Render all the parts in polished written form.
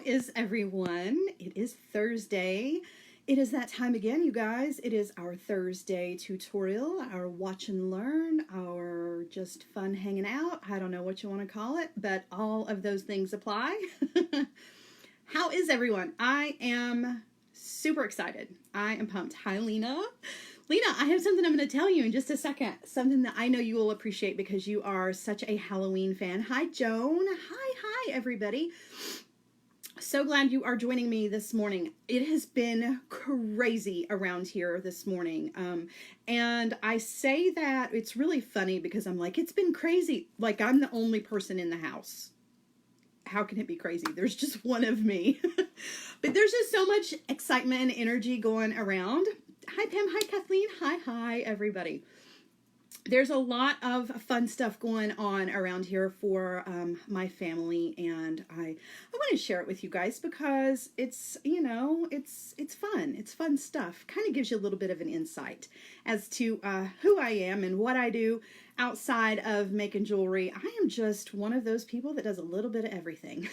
is everyone? It is Thursday. It is that time again, you guys. It is our Thursday tutorial, our watch and learn, our just fun hanging out. I don't know what you want to call it, but all of those things apply. How is everyone? I am super excited. I am pumped. Hi, Lena. Lena, I have something I'm going to tell you in just a second. Something that I know you will appreciate because you are such a Halloween fan. Hi, Joan. Hi, everybody. So glad you are joining me this morning. It has been crazy around here this morning. And I say that it's really funny because I'm like, it's been crazy. Like, I'm the only person in the house. How can it be crazy? There's just one of me. But there's just so much excitement and energy going around. Hi, Pam. Hi, Kathleen. Hi, everybody. There's a lot of fun stuff going on around here for my family, and I want to share it with you guys because it's, you know, it's fun. It's fun stuff. Kind of gives you a little bit of an insight as to who I am and what I do outside of making jewelry. I am just one of those people that does a little bit of everything.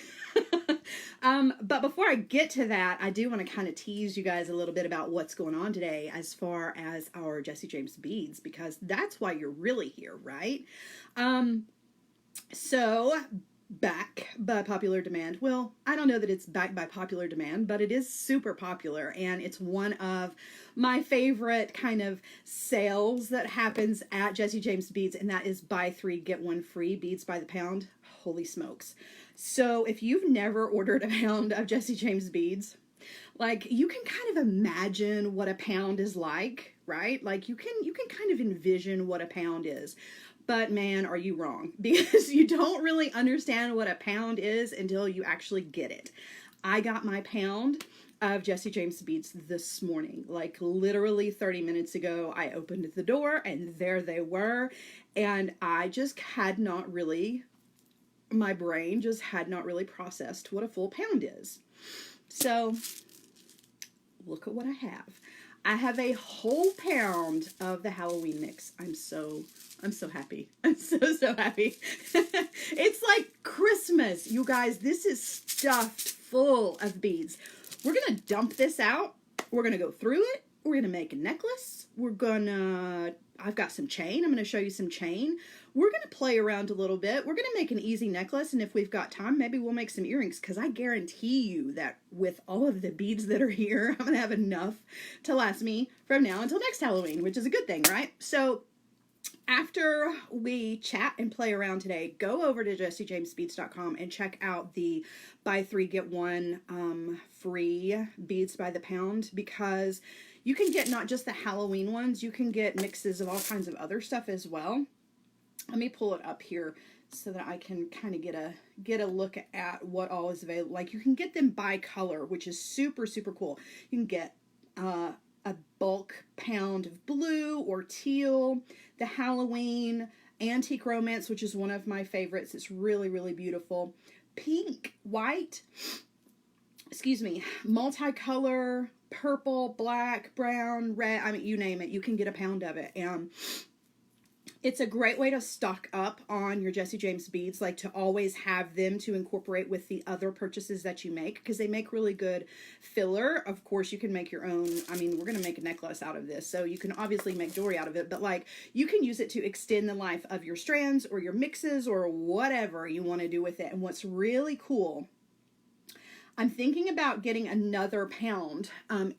But before I get to that, I do want to kind of tease you guys a little bit about what's going on today as far as our Jesse James beads, because that's why you're really here, right? So back by popular demand. Well, I don't know that it's back by popular demand, but it is super popular, and it's one of my favorite kind of sales that happens at Jesse James Beads, and that is buy 3 get 1 free beads by the pound. Holy smokes. So if you've never ordered a pound of Jesse James beads, like, you can kind of imagine what a pound is like, right? Like, you can kind of envision what a pound is. But man, are you wrong, because you don't really understand what a pound is until you actually get it. I got my pound of Jesse James beads this morning, like literally 30 minutes ago. I opened the door and there they were, and I just had not really, my brain just had not really processed what a full pound is. So look at what I have. I have a whole pound of the Halloween mix. I'm so happy. I'm so happy. It's like Christmas, you guys. This is stuffed full of beads. We're going to dump this out. We're going to go through it. We're going to make a necklace. I've got some chain. I'm going to show you some chain. We're going to play around a little bit. We're going to make an easy necklace, and if we've got time, maybe we'll make some earrings, because I guarantee you that with all of the beads that are here, I'm going to have enough to last me from now until next Halloween, which is a good thing, right? So after we chat and play around today, go over to jessejamesbeads.com and check out the buy 3 get 1 free beads by the pound, because you can get not just the Halloween ones, you can get mixes of all kinds of other stuff as well. Let me pull it up here so that I can kind of get a look at what all is available. Like, you can get them by color, which is super cool. You can get a bulk pound of blue or teal, the Halloween, Antique Romance, which is one of my favorites. It's really beautiful. Pink, white, multicolor, purple, black, brown, red. I mean, you name it, you can get a pound of it. And it's a great way to stock up on your Jesse James beads, like to always have them to incorporate with the other purchases that you make, because they make really good filler. Of course, you can make your own. I mean, we're going to make a necklace out of this, so you can obviously make jewelry out of it, but like, you can use it to extend the life of your strands or your mixes or whatever you want to do with it. And what's really cool, I'm thinking about getting another pound,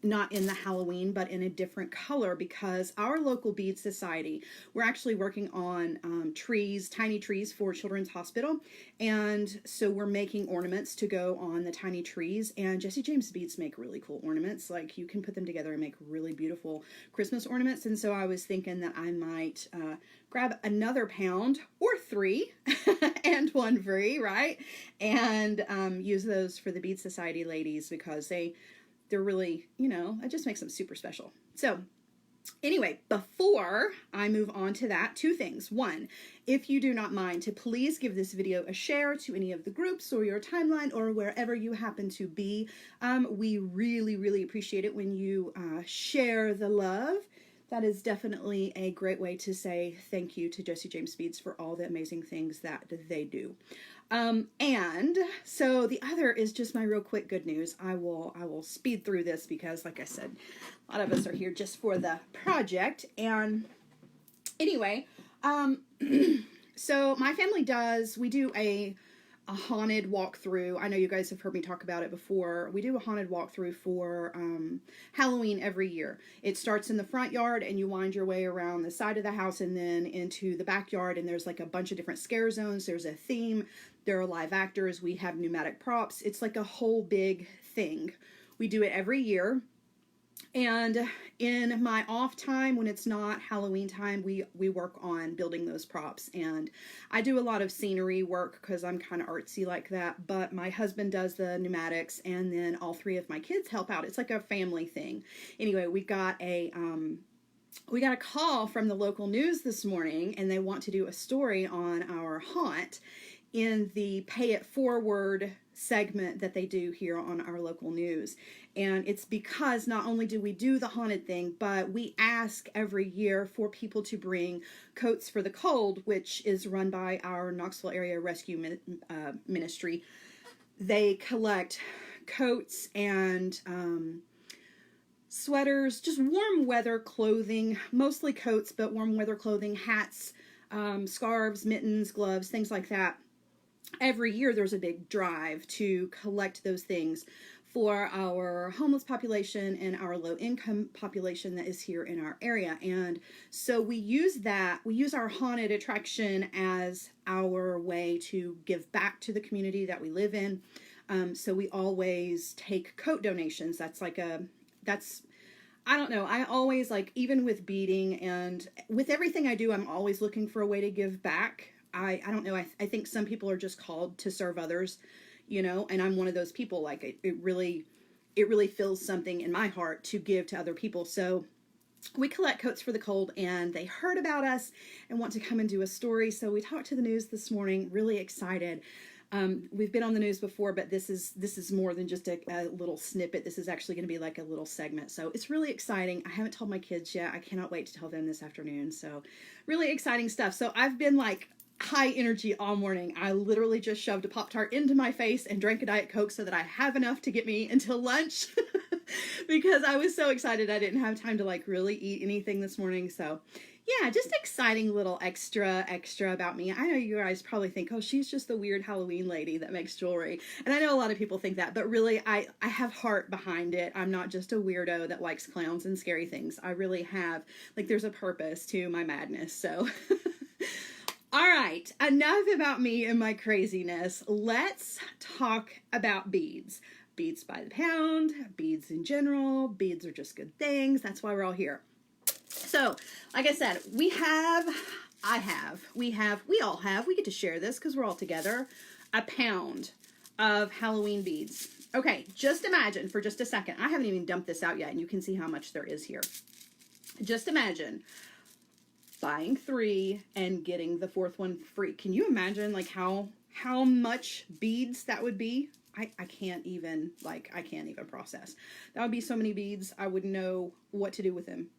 not in the Halloween, but in a different color, because our local bead society, we're actually working on tiny trees for Children's Hospital. And so we're making ornaments to go on the tiny trees, and Jesse James beads make really cool ornaments. Like, you can put them together and make really beautiful Christmas ornaments. And so I was thinking that I might grab another pound or 3 and 1 free, right? And use those for the Bead Society ladies, because they're really, you know, it just makes them super special. So anyway, before I move on to that, 2 things. 1, if you do not mind, to please give this video a share to any of the groups or your timeline or wherever you happen to be. We really appreciate it when you share the love. That is definitely a great way to say thank you to Jesse James Beads for all the amazing things that they do. And so the other is just my real quick good news. I will speed through this because, like I said, a lot of us are here just for the project. And anyway, so my family we do a haunted walkthrough. I know you guys have heard me talk about it before. We do a haunted walkthrough for Halloween every year. It starts in the front yard and you wind your way around the side of the house and then into the backyard, and there's like a bunch of different scare zones. There's a theme. There are live actors. We have pneumatic props. It's like a whole big thing. We do it every year. And in my off time, when it's not Halloween time, we work on building those props. And I do a lot of scenery work because I'm kind of artsy like that. But my husband does the pneumatics, and then all three of my kids help out. It's like a family thing. Anyway, we got a call from the local news this morning, and they want to do a story on our haunt in the Pay It Forward segment that they do here on our local news. And it's because not only do we do the haunted thing, but we ask every year for people to bring Coats for the Cold, which is run by our Knoxville Area Rescue Ministry. They collect coats and sweaters, just warm weather clothing, mostly coats, but warm weather clothing, hats, scarves, mittens, gloves, things like that. Every year there's a big drive to collect those things for our homeless population and our low-income population that is here in our area. And so we use our haunted attraction as our way to give back to the community that we live in. So we always take coat donations. I don't know. I always, like, even with beading and with everything I do, I'm always looking for a way to give back. I don't know. I think some people are just called to serve others, you know, and I'm one of those people. Like, it really fills something in my heart to give to other people. So we collect Coats for the Cold, and they heard about us and want to come and do a story. So we talked to the news this morning, really excited. We've been on the news before, but this is more than just a little snippet. This is actually going to be like a little segment. So it's really exciting. I haven't told my kids yet. I cannot wait to tell them this afternoon. So really exciting stuff. So I've been like high energy all morning. I literally just shoved a Pop-Tart into my face and drank a Diet Coke so that I have enough to get me until lunch because I was so excited I didn't have time to like really eat anything this morning. So yeah, just exciting little extra about me. I know you guys probably think, oh, she's just the weird Halloween lady that makes jewelry. And I know a lot of people think that, but really I have heart behind it. I'm not just a weirdo that likes clowns and scary things. I really have, like, there's a purpose to my madness. So all right, enough about me and my craziness. Let's talk about beads. Beads by the pound, beads in general. Beads are just good things. That's why we're all here. So, like I said, we all have, we get to share this because we're all together, a pound of Halloween beads. Okay, just imagine for just a second. I haven't even dumped this out yet, and you can see how much there is here. Just imagine buying 3 and getting the 4th one free. Can you imagine like how much beads that would be? I can't even process. That would be so many beads. I wouldn't know what to do with them.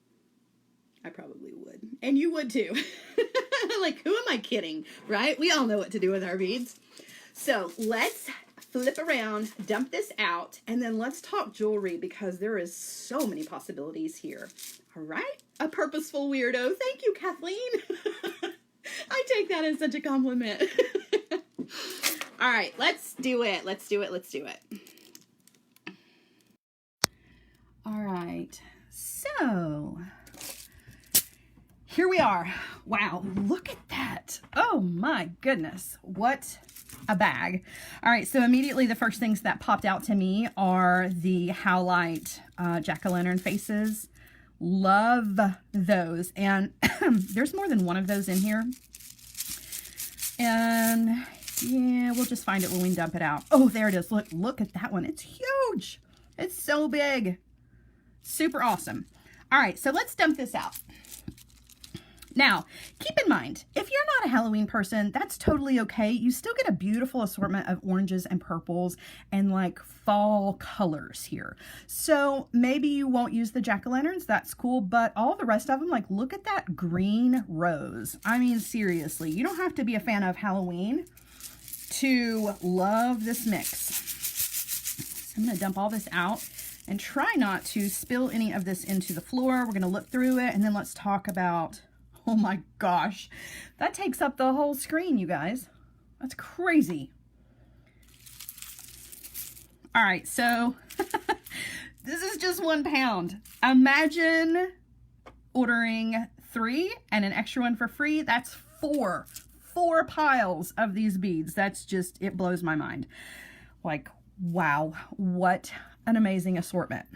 I probably would. And you would too. Like, who am I kidding, right? We all know what to do with our beads. So let's flip around, dump this out, and then let's talk jewelry because there is so many possibilities here. All right? A purposeful weirdo. Thank you, Kathleen. I take that as such a compliment. All right, let's do it. All right. So here we are. Wow, look at that. Oh my goodness. What a bag. All right, so immediately the first things that popped out to me are the Howlite jack-o'-lantern faces. Love those. And there's more than one of those in here. And yeah, we'll just find it when we dump it out. Oh, there it is. Look at that one. It's huge. It's so big. Super awesome. All right, so let's dump this out. Now, keep in mind, if you're not a Halloween person, that's totally okay. You still get a beautiful assortment of oranges and purples and like fall colors here. So maybe you won't use the jack-o'-lanterns. That's cool. But all the rest of them, like, look at that green rose. I mean, seriously, you don't have to be a fan of Halloween to love this mix. So I'm going to dump all this out and try not to spill any of this into the floor. We're going to look through it, and then let's talk about, oh my gosh, that takes up the whole screen, you guys. That's crazy. All right, so this is just 1 pound. Imagine ordering 3 and an extra one for free. That's 4 piles of these beads. That's just, it blows my mind. Like, wow, what an amazing assortment.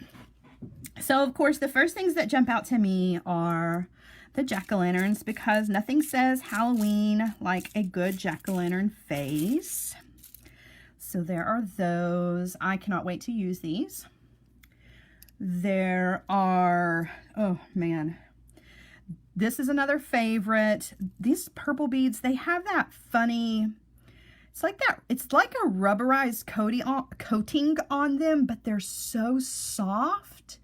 So of course, the first things that jump out to me are the jack-o'-lanterns, because nothing says Halloween like a good jack-o'-lantern face. So there are those. I cannot wait to use these. There are, oh man, this is another favorite. These purple beads, they have that funny, it's like a rubberized coating on them, but they're so soft.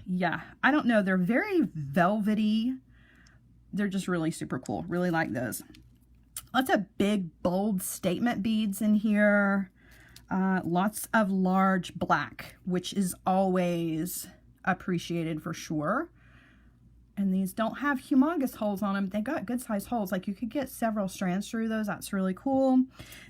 Yeah, I don't know. They're very velvety. They're just really super cool. Really like those. Lots of big, bold statement beads in here. Lots of large black, which is always appreciated for sure. And these don't have humongous holes on them. They got good sized holes. Like you could get several strands through those. That's really cool.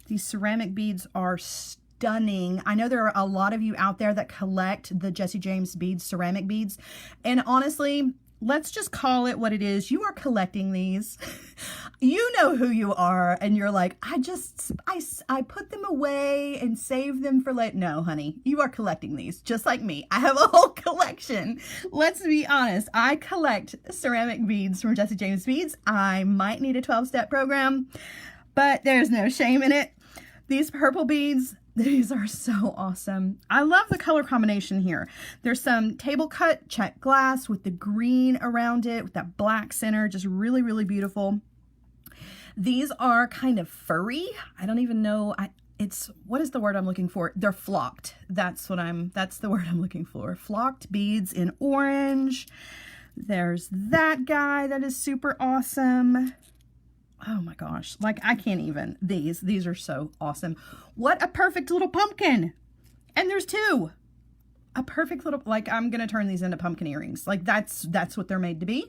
These ceramic beads are stunning. I know there are a lot of you out there that collect the Jesse James beads, ceramic beads. And honestly, let's just call it what it is. You are collecting these. You know who you are, and you're like, I put them away and save them for later. No, honey, you are collecting these just like me. I have a whole collection. Let's be honest. I collect ceramic beads from Jesse James Beads. I might need a 12-step program, but there's no shame in it. These purple beads, these are so awesome. I love the color combination here. There's some table cut check glass with the green around it, with that black center, just really, really beautiful. These are kind of furry. I don't even know. What is the word I'm looking for? They're flocked. That's the word I'm looking for. Flocked beads in orange. There's that guy that is super awesome. Oh my gosh, like I can't even. These are so awesome. What a perfect little pumpkin. And there's 2. A perfect little, like I'm gonna turn these into pumpkin earrings. Like that's what they're made to be.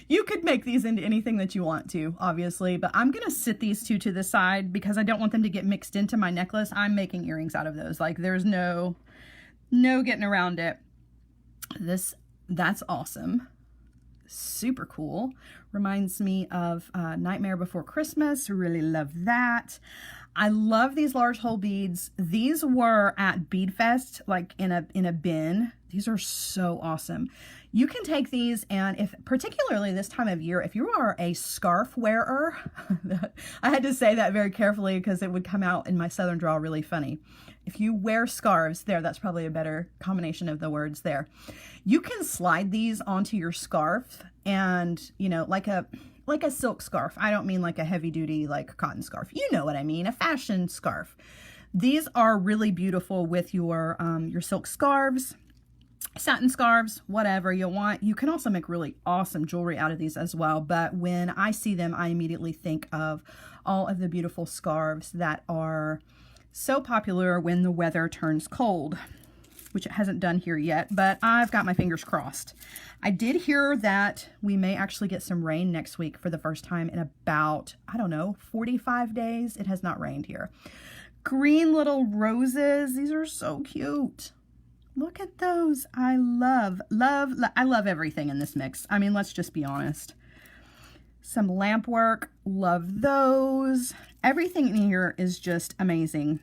You could make these into anything that you want to, obviously, but I'm gonna sit these 2 to the side because I don't want them to get mixed into my necklace. I'm making earrings out of those. Like there's no getting around it. That's awesome. Super cool. Reminds me of Nightmare Before Christmas. Really love that. I love these large hole beads. These were at Bead Fest, like in a bin. These are so awesome. You can take these, and if particularly this time of year, if you are a scarf wearer, I had to say that very carefully because it would come out in my southern drawl really funny. If you wear scarves, that's probably a better combination of the words there. You can slide these onto your scarf, and you know, like a silk scarf. I don't mean like a heavy duty like cotton scarf. You know what I mean, a fashion scarf. These are really beautiful with your silk scarves, satin scarves, whatever you want. You can also make really awesome jewelry out of these as well. But when I see them, I immediately think of all of the beautiful scarves that are so popular when the weather turns cold, which it hasn't done here yet, but I've got my fingers crossed. I did hear that we may actually get some rain next week for the first time in about, I don't know, 45 days. It has not rained here. Green little roses. These are so cute. Look at those. I love everything in this mix. I mean, let's just be honest. Some lamp work. Love those. Everything in here is just amazing.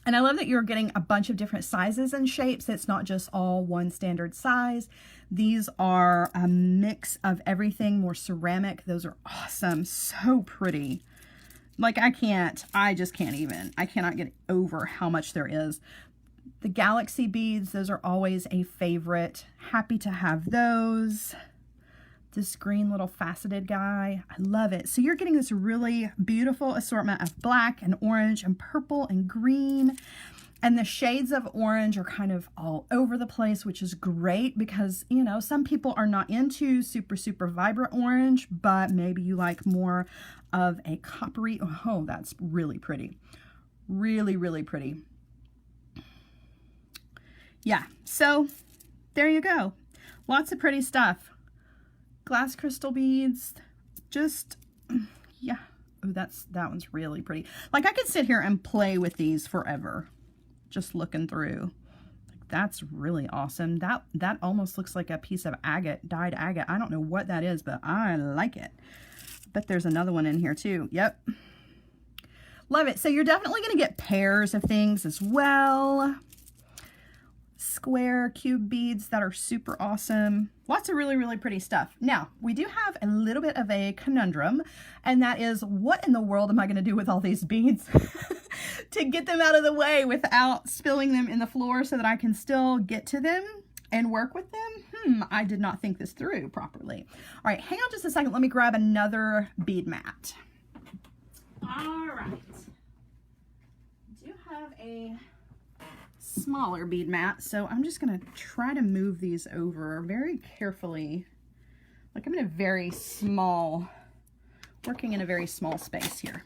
And I love that you're getting a bunch of different sizes and shapes. It's not just all one standard size. These are a mix of everything, more ceramic. Those are awesome. So pretty. Like I just can't even. I cannot get over how much there is. The galaxy beads, those are always a favorite. Happy to have those. This green little faceted guy, I love it. So you're getting this really beautiful assortment of black and orange and purple and green. And the shades of orange are kind of all over the place, which is great because, you know, some people are not into super, super vibrant orange, but maybe you like more of a coppery, oh, that's really pretty. Really, really pretty. Yeah, so there you go. Lots of pretty stuff. Glass crystal beads, just, yeah. Oh, that one's really pretty. Like, I could sit here and play with these forever, just looking through. Like, that's really awesome. That almost looks like a piece of agate, dyed agate. I don't know what that is, but I like it. But there's another one in here too. Yep. Love it. So you're definitely going to get pairs of things as well. Square cube beads that are super awesome. Lots of really, really pretty stuff. Now, we do have a little bit of a conundrum, and that is, what in the world am I going to do with all these beads to get them out of the way without spilling them in the floor so that I can still get to them and work with them? I did not think this through properly. All right, hang on just a second. Let me grab another bead mat. All right. I do have a smaller bead mat, so I'm just going to try to move these over very carefully. Like, I'm in a very small, working in a very small space here.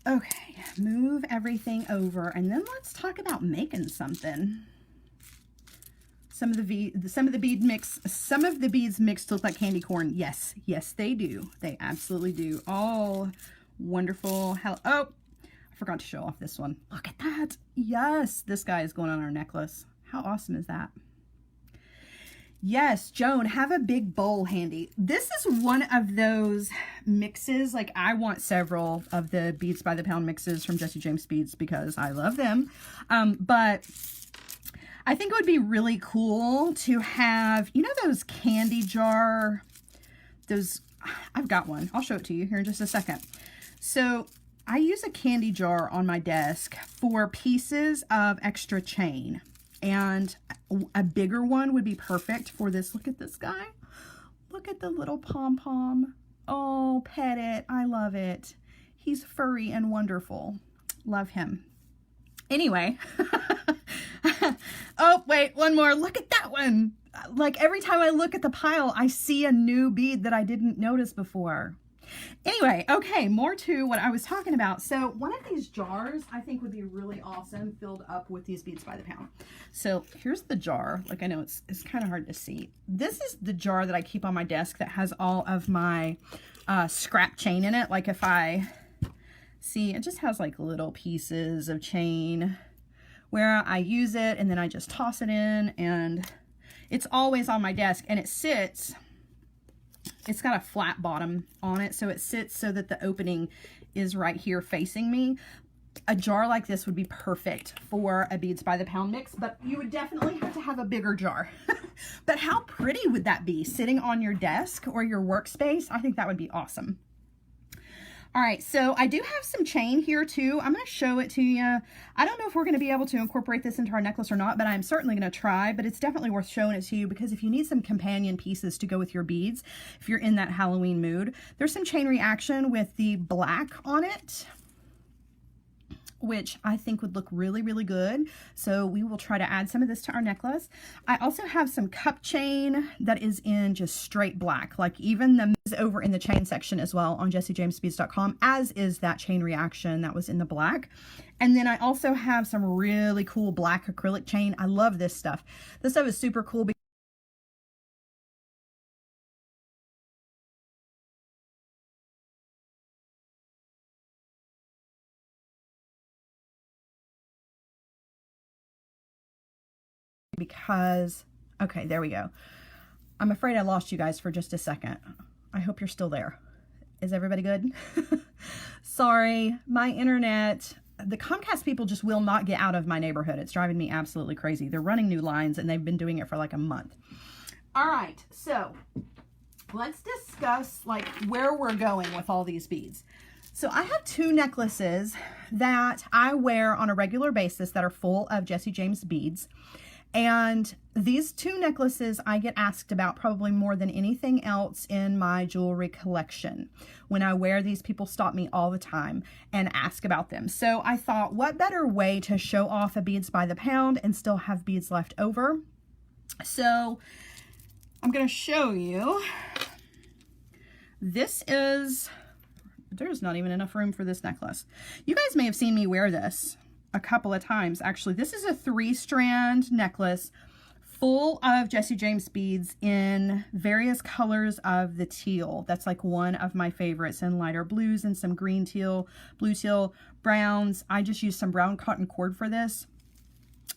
Okay, move everything over, and then let's talk about making something. Some of the beads mixed look like candy corn. Yes, yes, they do. They absolutely do. All wonderful. Oh, I forgot to show off this one. Look at that. Yes, this guy is going on our necklace. How awesome is that? Yes, Joan, have a big bowl handy. This is one of those mixes. Like, I want several of the Beads by the Pound mixes from Jessie James Beads because I love them. But I think it would be really cool to have, you know, those candy jar, I've got one. I'll show it to you here in just a second. So I use a candy jar on my desk for pieces of extra chain, and a bigger one would be perfect for this. Look at this guy. Look at the little pom-pom. Oh, pet it. I love it. He's furry and wonderful. Love him. Anyway. Oh, wait, one more. Look at that one. Like, every time I look at the pile, I see a new bead that I didn't notice before. Anyway, okay, more to what I was talking about. So one of these jars I think would be really awesome filled up with these Beads by the Pound. So here's the jar. Like, I know it's kind of hard to see. This is the jar that I keep on my desk that has all of my scrap chain in it. Like, if I see, it just has like little pieces of chain where I use it and then I just toss it in, and it's always on my desk, and it sits. It's got a flat bottom on it, so it sits so that the opening is right here facing me. A jar like this would be perfect for a Beads by the Pound mix, but you would definitely have to have a bigger jar. But how pretty would that be sitting on your desk or your workspace? I think that would be awesome. All right, so I do have some chain here too. I'm going to show it to you. I don't know if we're going to be able to incorporate this into our necklace or not, but I'm certainly going to try. But it's definitely worth showing it to you, because if you need some companion pieces to go with your beads, if you're in that Halloween mood, there's some chain reaction with the black on it, which I think would look really, really good. So we will try to add some of this to our necklace. I also have some cup chain that is in just straight black. Like, even the is over in the chain section as well on jessiejamesbeads.com, as is that chain reaction that was in the black. And then I also have some really cool black acrylic chain. I love this stuff. This stuff is super cool because, okay, there we go. I'm afraid I lost you guys for just a second. I hope you're still there. Is everybody good? Sorry, my internet, the Comcast people just will not get out of my neighborhood. It's driving me absolutely crazy. They're running new lines, and they've been doing it for like a month. All right, so let's discuss like where we're going with all these beads. So I have two necklaces that I wear on a regular basis that are full of Jessie James beads. And these two necklaces I get asked about probably more than anything else in my jewelry collection. When I wear these, people stop me all the time and ask about them. So I thought, what better way to show off a Beads by the Pound and still have beads left over? So I'm going to show you This is, there's not even enough room for this necklace. You guys may have seen me wear this a couple of times. Actually, this is a 3-strand necklace full of Jesse James beads in various colors of the teal. That's like one of my favorites, in lighter blues and some green teal, blue teal, browns. I just used some brown cotton cord for this.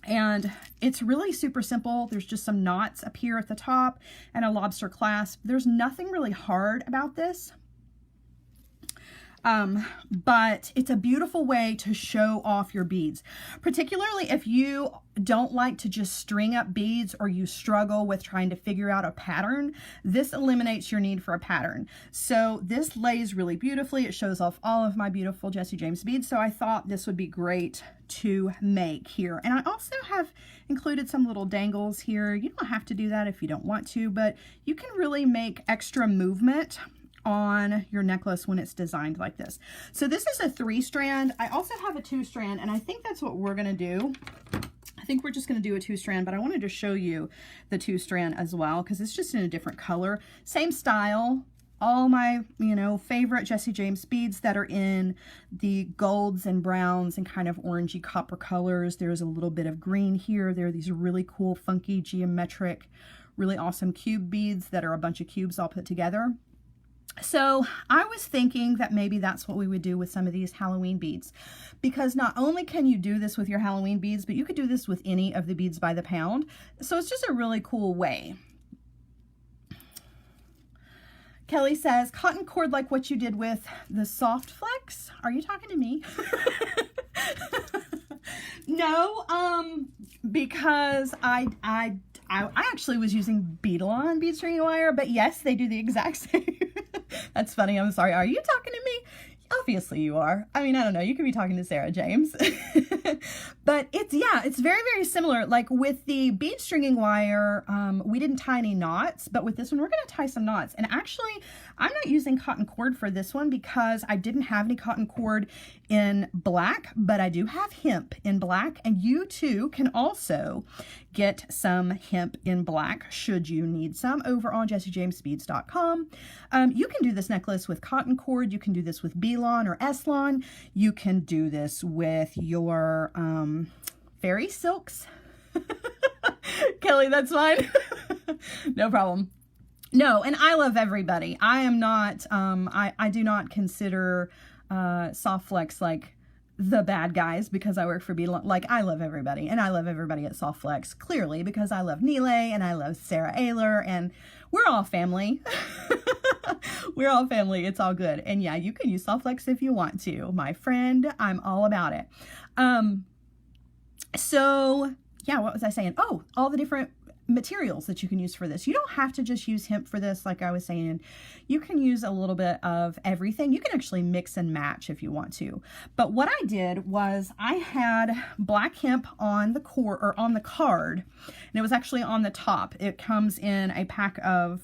And it's really super simple. There's just some knots up here at the top and a lobster clasp. There's nothing really hard about this. But it's a beautiful way to show off your beads, particularly if you don't like to just string up beads or you struggle with trying to figure out a pattern. This eliminates your need for a pattern. So this lays really beautifully. It shows off all of my beautiful Jesse James beads. So I thought this would be great to make here. And I also have included some little dangles here. You don't have to do that if you don't want to, but you can really make extra movement on your necklace when it's designed like this. So this is a 3-strand. I also have a 2-strand, and I think that's what we're gonna do. I think we're just gonna do a 2-strand, but I wanted to show you the 2-strand as well because it's just in a different color. Same style. All my, you know, favorite Jesse James beads that are in the golds and browns and kind of orangey copper colors. There's a little bit of green here. There are these really cool, funky, geometric, really awesome cube beads that are a bunch of cubes all put together. So I was thinking that maybe that's what we would do with some of these Halloween beads, because not only can you do this with your Halloween beads, but you could do this with any of the beads by the pound. So it's just a really cool way. Kelly says, cotton cord like what you did with the Soft Flex. Are you talking to me? No, because I actually was using bead-on bead stringing wire, but yes, they do the exact same. That's funny. I'm sorry. Are you talking to me? Obviously you are. I mean, I don't know. You could be talking to Sara James. But it's, yeah, it's very, very similar. Like with the bead stringing wire, we didn't tie any knots, but with this one, we're going to tie some knots. And actually, I'm not using cotton cord for this one because I didn't have any cotton cord in black, but I do have hemp in black. And you too can also get some hemp in black should you need some over on jessijamesbeads.com. You can do this necklace with cotton cord. You can do this with B-Lon or S-Lon. You can do this with your fairy silks. Kelly, that's fine. No problem. No, and I love everybody. I am not, I do not consider Soft Flex like the bad guys because I work for B-Lon. Like, I love everybody, and I love everybody at Soft Flex, clearly, because I love Nile, and I love Sara Ellis, and we're all family. We're all family. It's all good. And yeah, you can use Soft Flex if you want to. My friend, I'm all about it. So yeah, what was I saying? Oh, all the different materials that you can use for this. You don't have to just use hemp for this, like I was saying. You can use a little bit of everything. You can actually mix and match if you want to. But what I did was I had black hemp on the core, or on the card, and it was actually on the top. It comes in a pack of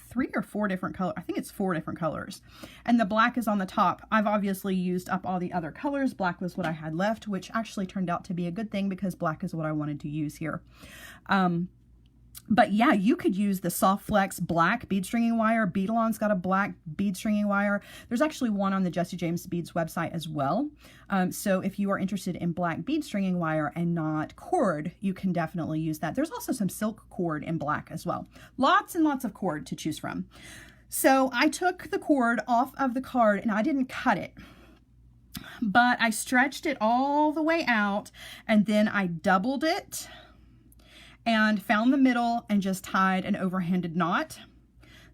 3 or 4 different colors. I think it's 4 different colors. And the black is on the top. I've obviously used up all the other colors. Black was what I had left, which actually turned out to be a good thing because black is what I wanted to use here. But yeah, you could use the Soft Flex black bead stringing wire. Bead-Alon's got a black bead stringing wire. There's actually one on the Jesse James Beads website as well. So if you are interested in black bead stringing wire and not cord, you can definitely use that. There's also some silk cord in black as well. Lots and lots of cord to choose from. So I took the cord off of the card and I didn't cut it, but I stretched it all the way out, and then I doubled it and found the middle and just tied an overhanded knot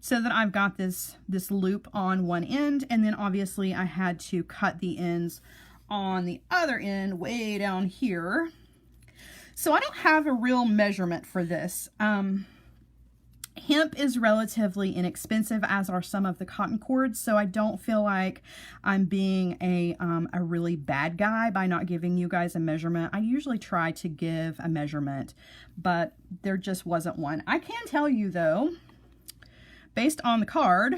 so that I've got this loop on one end. And then obviously I had to cut the ends on the other end way down here. So I don't have a real measurement for this. Hemp is relatively inexpensive, as are some of the cotton cords, so I don't feel like I'm being a really bad guy by not giving you guys a measurement. I usually try to give a measurement, but there just wasn't one. I can tell you though, based on the card,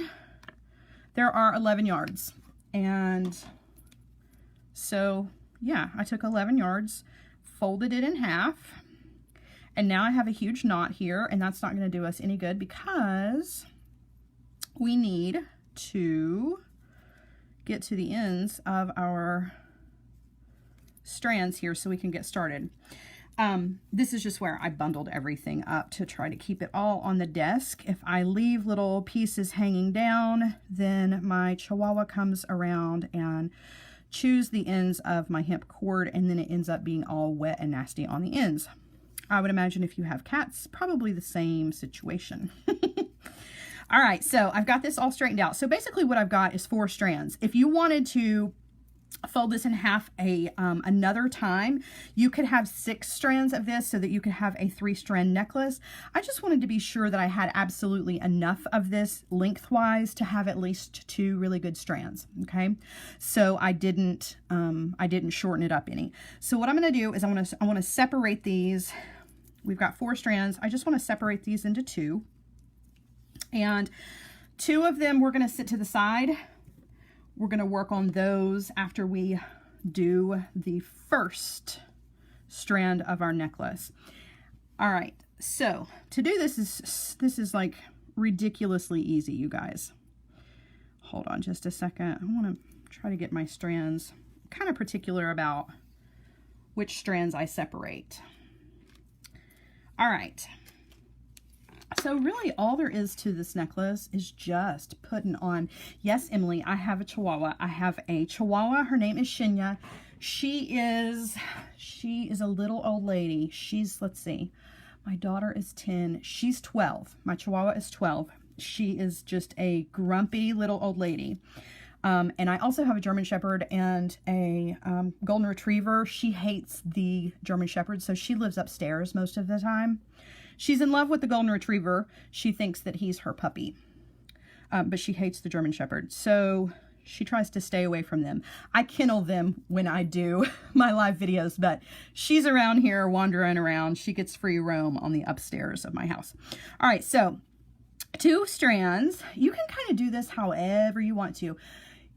there are 11 yards. And so yeah, I took 11 yards, folded it in half, and now I have a huge knot here, and that's not going to do us any good because we need to get to the ends of our strands here so we can get started. This is just where I bundled everything up to try to keep it all on the desk. If I leave little pieces hanging down, then my Chihuahua comes around and chews the ends of my hemp cord, and then it ends up being all wet and nasty on the ends. I would imagine if you have cats, probably the same situation. All right, so I've got this all straightened out. So basically what I've got is 4 strands. If you wanted to fold this in half another time, you could have 6 strands of this so that you could have a 3-strand necklace. I just wanted to be sure that I had absolutely enough of this lengthwise to have at least 2 really good strands. Okay, so I didn't shorten it up any. So what I'm going to do is I want to separate these. We've got 4 strands. I just want to separate these into 2, and 2 of them we're going to sit to the side. We're going to work on those after we do the first strand of our necklace. All right, so to do this is like ridiculously easy, you guys. Hold on just a second. I want to try to get my strands. I'm kind of particular about which strands I separate. All right. So really all there is to this necklace is just putting on, yes, Emily, I have a Chihuahua. I have a Chihuahua. Her name is Shinya. She is a little old lady. She's, let's see, my daughter is 10. She's 12. My Chihuahua is 12. She is just a grumpy little old lady. And I also have a German Shepherd and a Golden Retriever. She hates the German Shepherd, so she lives upstairs most of the time. She's in love with the Golden Retriever. She thinks that he's her puppy, but she hates the German Shepherd, so she tries to stay away from them. I kennel them when I do my live videos, but she's around here wandering around. She gets free roam on the upstairs of my house. All right, so 2 strands. You can kind of do this however you want to.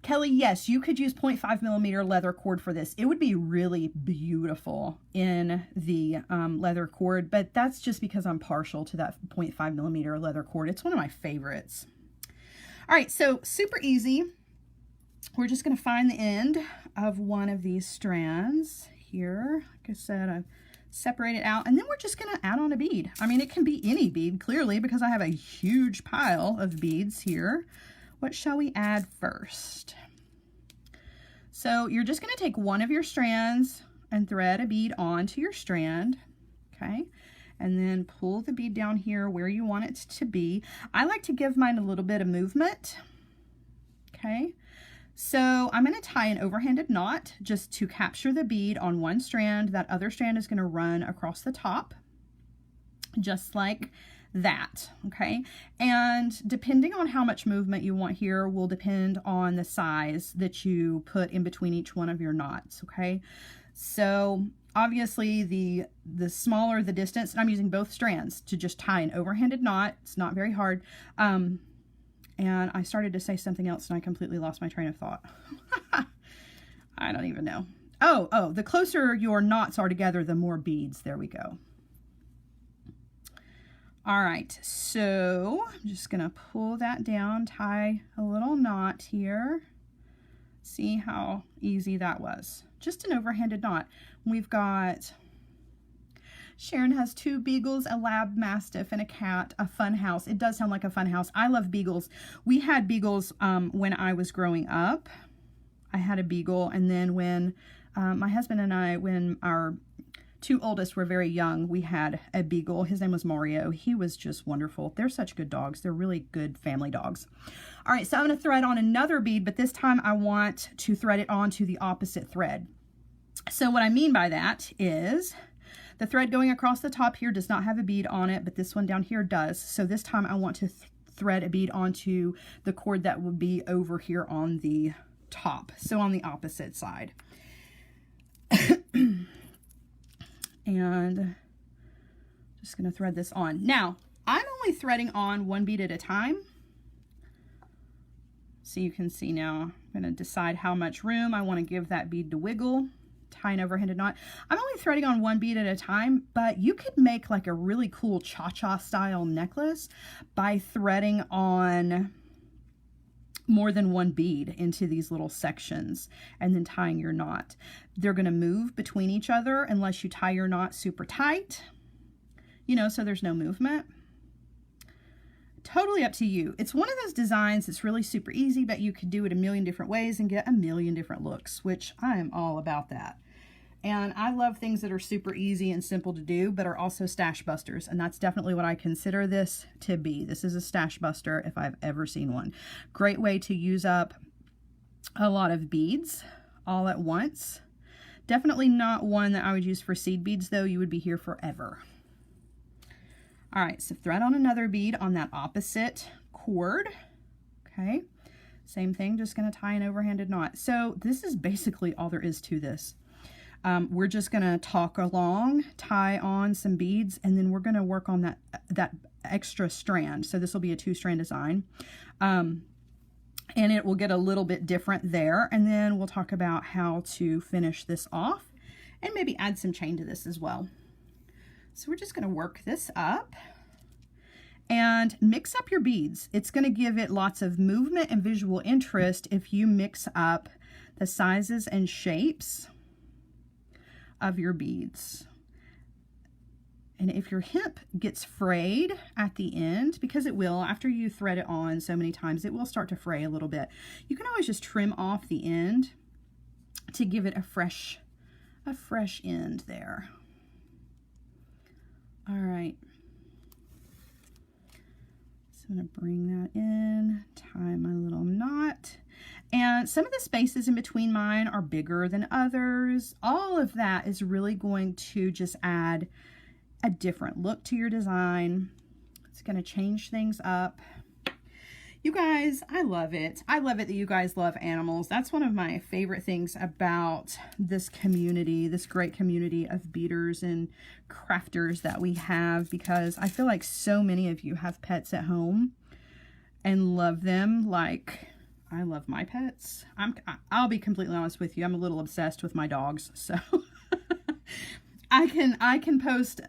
Kelly, yes, you could use 0.5mm leather cord for this. It would be really beautiful in the leather cord, but that's just because I'm partial to that 0.5mm leather cord. It's one of my favorites. All right, so super easy. We're just going to find the end of one of these strands here. Like I said, I've separated it out, and then we're just going to add on a bead. I mean, it can be any bead, clearly, because I have a huge pile of beads here. What shall we add first? So you're just going to take one of your strands and thread a bead onto your strand, okay? And then pull the bead down here where you want it to be. I like to give mine a little bit of movement, okay? So I'm going to tie an overhanded knot just to capture the bead on one strand. That other strand is going to run across the top, just like that, okay? And depending on how much movement you want here will depend on the size that you put in between each one of your knots, okay? So obviously the smaller the distance, and I'm using both strands to just tie an overhanded knot. It's not very hard. And I started to say something else and I completely lost my train of thought. I don't even know. Oh, the closer your knots are together, the more beads. There we go. All right, so I'm just gonna pull that down, tie a little knot here. See how easy that was. Just an overhanded knot. We've got, Sharon has 2 beagles, a lab mastiff, and a cat, a fun house. It does sound like a fun house. I love beagles. We had beagles when I was growing up. I had a beagle, and then when my husband and I, when our 2 oldest were very young, we had a beagle. His name was Mario. He was just wonderful. They're such good dogs. They're really good family dogs. All right, so I'm going to thread on another bead, but this time I want to thread it onto the opposite thread. So what I mean by that is the thread going across the top here does not have a bead on it, but this one down here does. So this time I want to thread a bead onto the cord that would be over here on the top, so on the opposite side. And just going to thread this on. Now, I'm only threading on 1 bead at a time. So you can see now, I'm going to decide how much room I want to give that bead to wiggle, tie an overhanded knot. I'm only threading on 1 bead at a time, but you could make like a really cool cha-cha style necklace by threading on more than one bead into these little sections and then tying your knot. They're going to move between each other unless you tie your knot super tight, you know, so there's no movement. Totally up to you. It's one of those designs that's really super easy, but you could do it a million different ways and get a million different looks, which I am all about that. And I love things that are super easy and simple to do, but are also stash busters. And that's definitely what I consider this to be. This is a stash buster if I've ever seen one. Great way to use up a lot of beads all at once. Definitely not one that I would use for seed beads, though. You would be here forever. All right, so thread on another bead on that opposite cord. Okay, same thing, just gonna tie an overhanded knot. So this is basically all there is to this. We're just gonna talk along, tie on some beads, and then we're gonna work on that extra strand. So this will be a 2-strand design. And it will get a little bit different there. And then we'll talk about how to finish this off and maybe add some chain to this as well. So we're just gonna work this up and mix up your beads. It's gonna give it lots of movement and visual interest if you mix up the sizes and shapes of your beads. And if your hip gets frayed at the end, because it will, after you thread it on so many times, it will start to fray a little bit. You can always just trim off the end to give it a fresh end there. All right. So I'm gonna bring that in, tie my little knot. And some of the spaces in between mine are bigger than others. All of that is really going to just add a different look to your design. It's going to change things up. You guys, I love it. I love it that you guys love animals. That's one of my favorite things about this community, this great community of beaders and crafters that we have, because I feel like so many of you have pets at home and love them like I love my pets. I'll be completely honest with you. I'm a little obsessed with my dogs. So I can post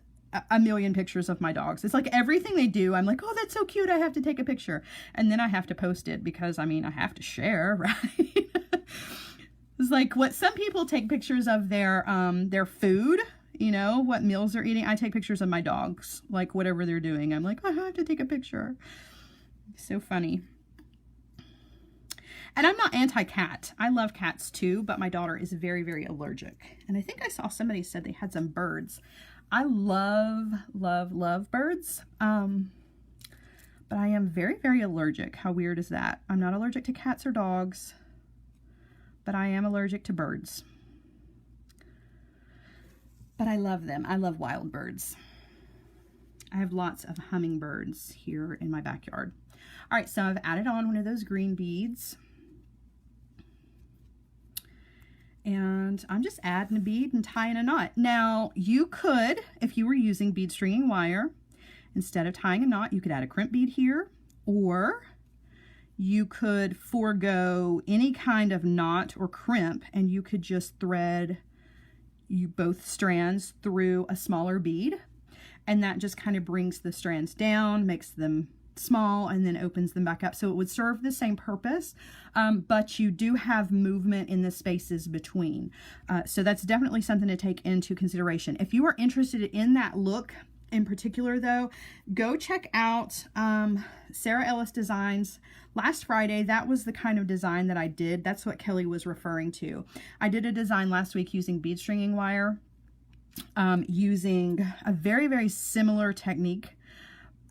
a million pictures of my dogs. It's like everything they do, I'm like, oh, that's so cute, I have to take a picture. And then I have to post it because, I mean, I have to share, right? It's like what some people take pictures of their food, you know, what meals they're eating. I take pictures of my dogs, like whatever they're doing. I'm like, I have to take a picture. So funny. And I'm not anti-cat. I love cats too, but my daughter is very, very allergic. And I think I saw somebody said they had some birds. I love, love, love birds. But I am very, very allergic. How weird is that? I'm not allergic to cats or dogs, but I am allergic to birds. But I love them. I love wild birds. I have lots of hummingbirds here in my backyard. All right, so I've added on one of those green beads. And I'm just adding a bead and tying a knot. Now, you could, if you were using bead stringing wire, instead of tying a knot, you could add a crimp bead here, or you could forego any kind of knot or crimp, and you could just thread both strands through a smaller bead, and that just kind of brings the strands down, makes them small, and then opens them back up. So it would serve the same purpose, but you do have movement in the spaces between. So that's definitely something to take into consideration. If you are interested in that look in particular, though, go check out Sara Ellis Designs. Last Friday, that was the kind of design that I did. That's what Kelly was referring to. I did a design last week using bead stringing wire, using a very, very similar technique.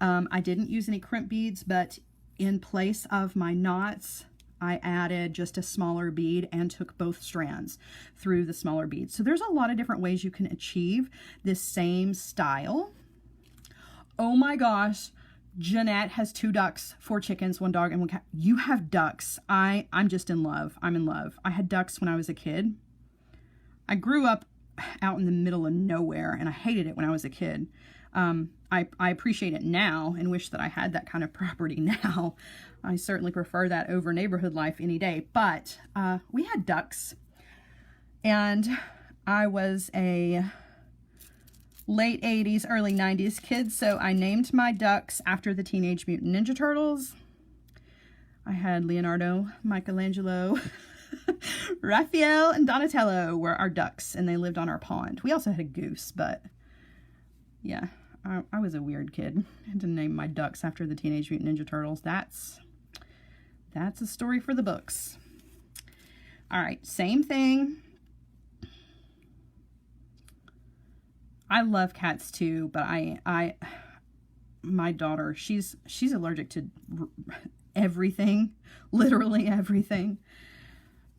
I didn't use any crimp beads, but in place of my knots, I added just a smaller bead and took both strands through the smaller beads. So there's a lot of different ways you can achieve this same style. Oh my gosh, Jeanette has 2 ducks, 4 chickens, 1 dog, and 1 cat. You have ducks. I'm just in love. I'm in love. I had ducks when I was a kid. I grew up out in the middle of nowhere, and I hated it when I was a kid. I appreciate it now and wish that I had that kind of property now. I certainly prefer that over neighborhood life any day. But we had ducks, and I was a late 80s, early 90s kid, so I named my ducks after the Teenage Mutant Ninja Turtles. I had Leonardo, Michelangelo, Raphael, and Donatello were our ducks, and they lived on our pond. We also had a goose, but yeah, I was a weird kid. I had to name my ducks after the Teenage Mutant Ninja Turtles. That's a story for the books. All right, same thing. I love cats too, but my daughter, she's allergic to everything, literally everything.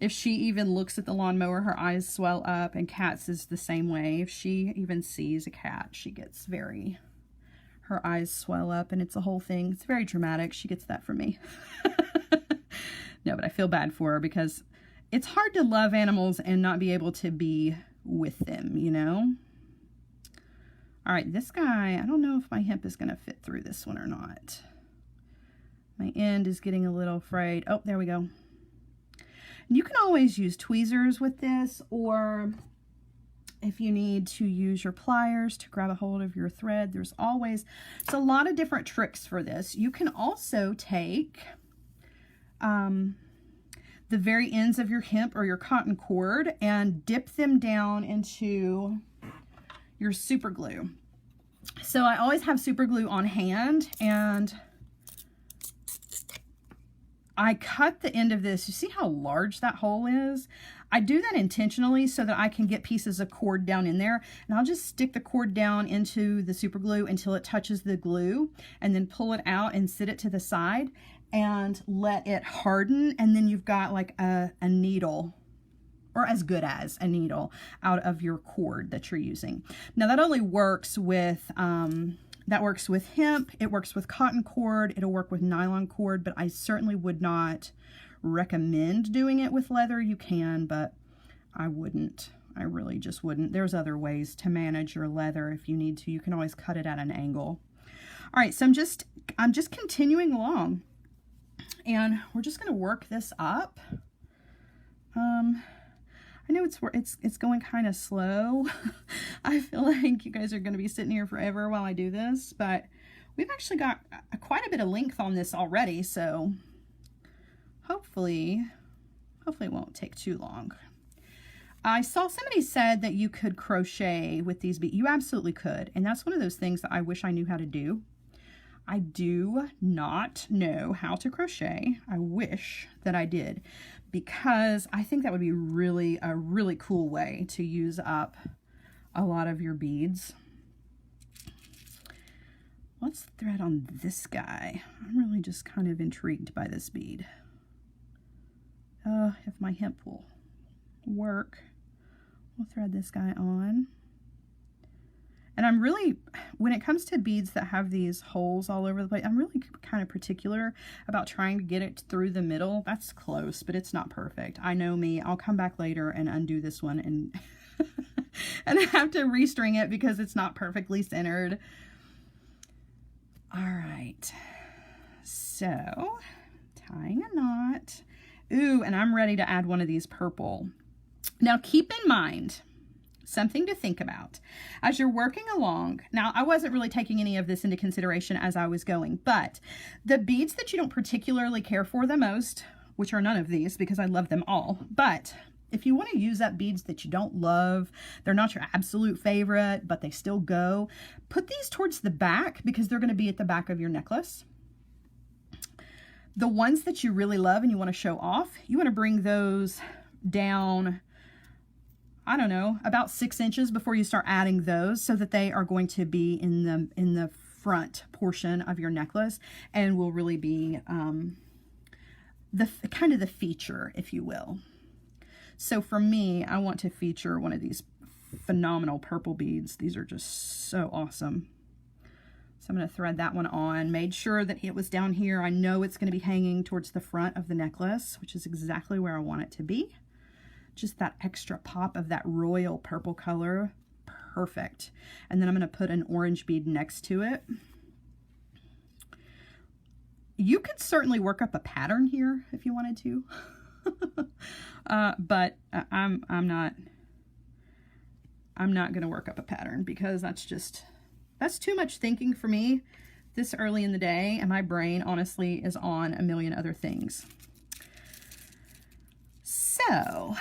If she even looks at the lawnmower, her eyes swell up, and cats is the same way. If she even sees a cat, she gets her eyes swell up, and it's a whole thing. It's very dramatic. She gets that from me. No, but I feel bad for her because it's hard to love animals and not be able to be with them, you know? All right, this guy, I don't know if my hemp is going to fit through this one or not. My end is getting a little frayed. Oh, there we go. And you can always use tweezers with this, or if you need to use your pliers to grab a hold of your thread, it's a lot of different tricks for this. You can also take the very ends of your hemp or your cotton cord and dip them down into your super glue. So I always have super glue on hand, and I cut the end of this. You see how large that hole is? I do that intentionally so that I can get pieces of cord down in there, and I'll just stick the cord down into the super glue until it touches the glue, and then pull it out and sit it to the side and let it harden, and then you've got like a needle, or as good as a needle, out of your cord that you're using. Now that only works with hemp, it works with cotton cord, it'll work with nylon cord, but I certainly would not recommend doing it with leather. You can, but I wouldn't. I really just wouldn't. There's other ways to manage your leather if you need to. You can always cut it at an angle. All right, so I'm just continuing along, and we're just going to work this up. I know it's going kind of slow. I feel like you guys are going to be sitting here forever while I do this, but we've actually got quite a bit of length on this already, so hopefully it won't take too long. I saw somebody said that you could crochet with these beads. You absolutely could, and that's one of those things that I wish I knew how to do. I do not know how to crochet. I wish that I did, because I think that would be a really cool way to use up a lot of your beads. Let's thread on this guy. I'm really just kind of intrigued by this bead. If my hemp will work, we'll thread this guy on. And I'm really, when it comes to beads that have these holes all over the place, I'm really kind of particular about trying to get it through the middle. That's close, but it's not perfect. I know me. I'll come back later and undo this one and and have to restring it because it's not perfectly centered. All right. So, tying a knot. Ooh, and I'm ready to add one of these purple. Now, keep in mind, something to think about as you're working along. Now, I wasn't really taking any of this into consideration as I was going, but the beads that you don't particularly care for the most, which are none of these because I love them all, but if you want to use up beads that you don't love, they're not your absolute favorite, but they still go, put these towards the back because they're going to be at the back of your necklace. The ones that you really love and you want to show off, you want to bring those down, I don't know, about 6 inches before you start adding those, so that they are going to be in the front portion of your necklace and will really be the kind of the feature, if you will. So for me, I want to feature one of these phenomenal purple beads. These are just so awesome. So I'm going to thread that one on. Made sure that it was down here. I know it's going to be hanging towards the front of the necklace, which is exactly where I want it to be. Just that extra pop of that royal purple color. Perfect. And then I'm going to put an orange bead next to it. You could certainly work up a pattern here if you wanted to. But I'm not going to work up a pattern because that's too much thinking for me. this early in the day, and my brain honestly is on a million other things. So,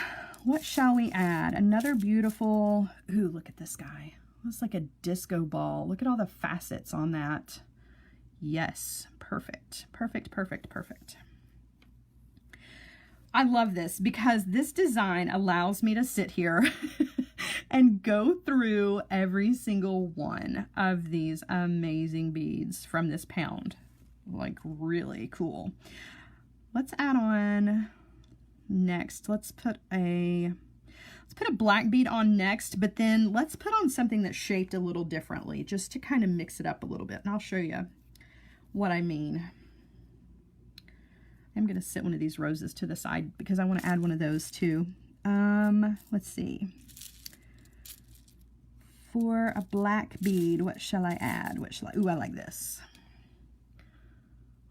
what shall we add? Another beautiful, ooh, look at this guy. Looks like a disco ball. Look at all the facets on that. Yes, perfect, perfect, perfect, perfect. I love this because this design allows me to sit here and go through every single one of these amazing beads from this pound. Like, really cool. Let's add on next. Let's put a black bead on next, but then let's put on something that's shaped a little differently just to kind of mix it up a little bit. And I'll show you what I mean. I'm going to sit one of these roses to the side because I want to add one of those too. Let's see. For a black bead, what shall I add? Ooh, I like this.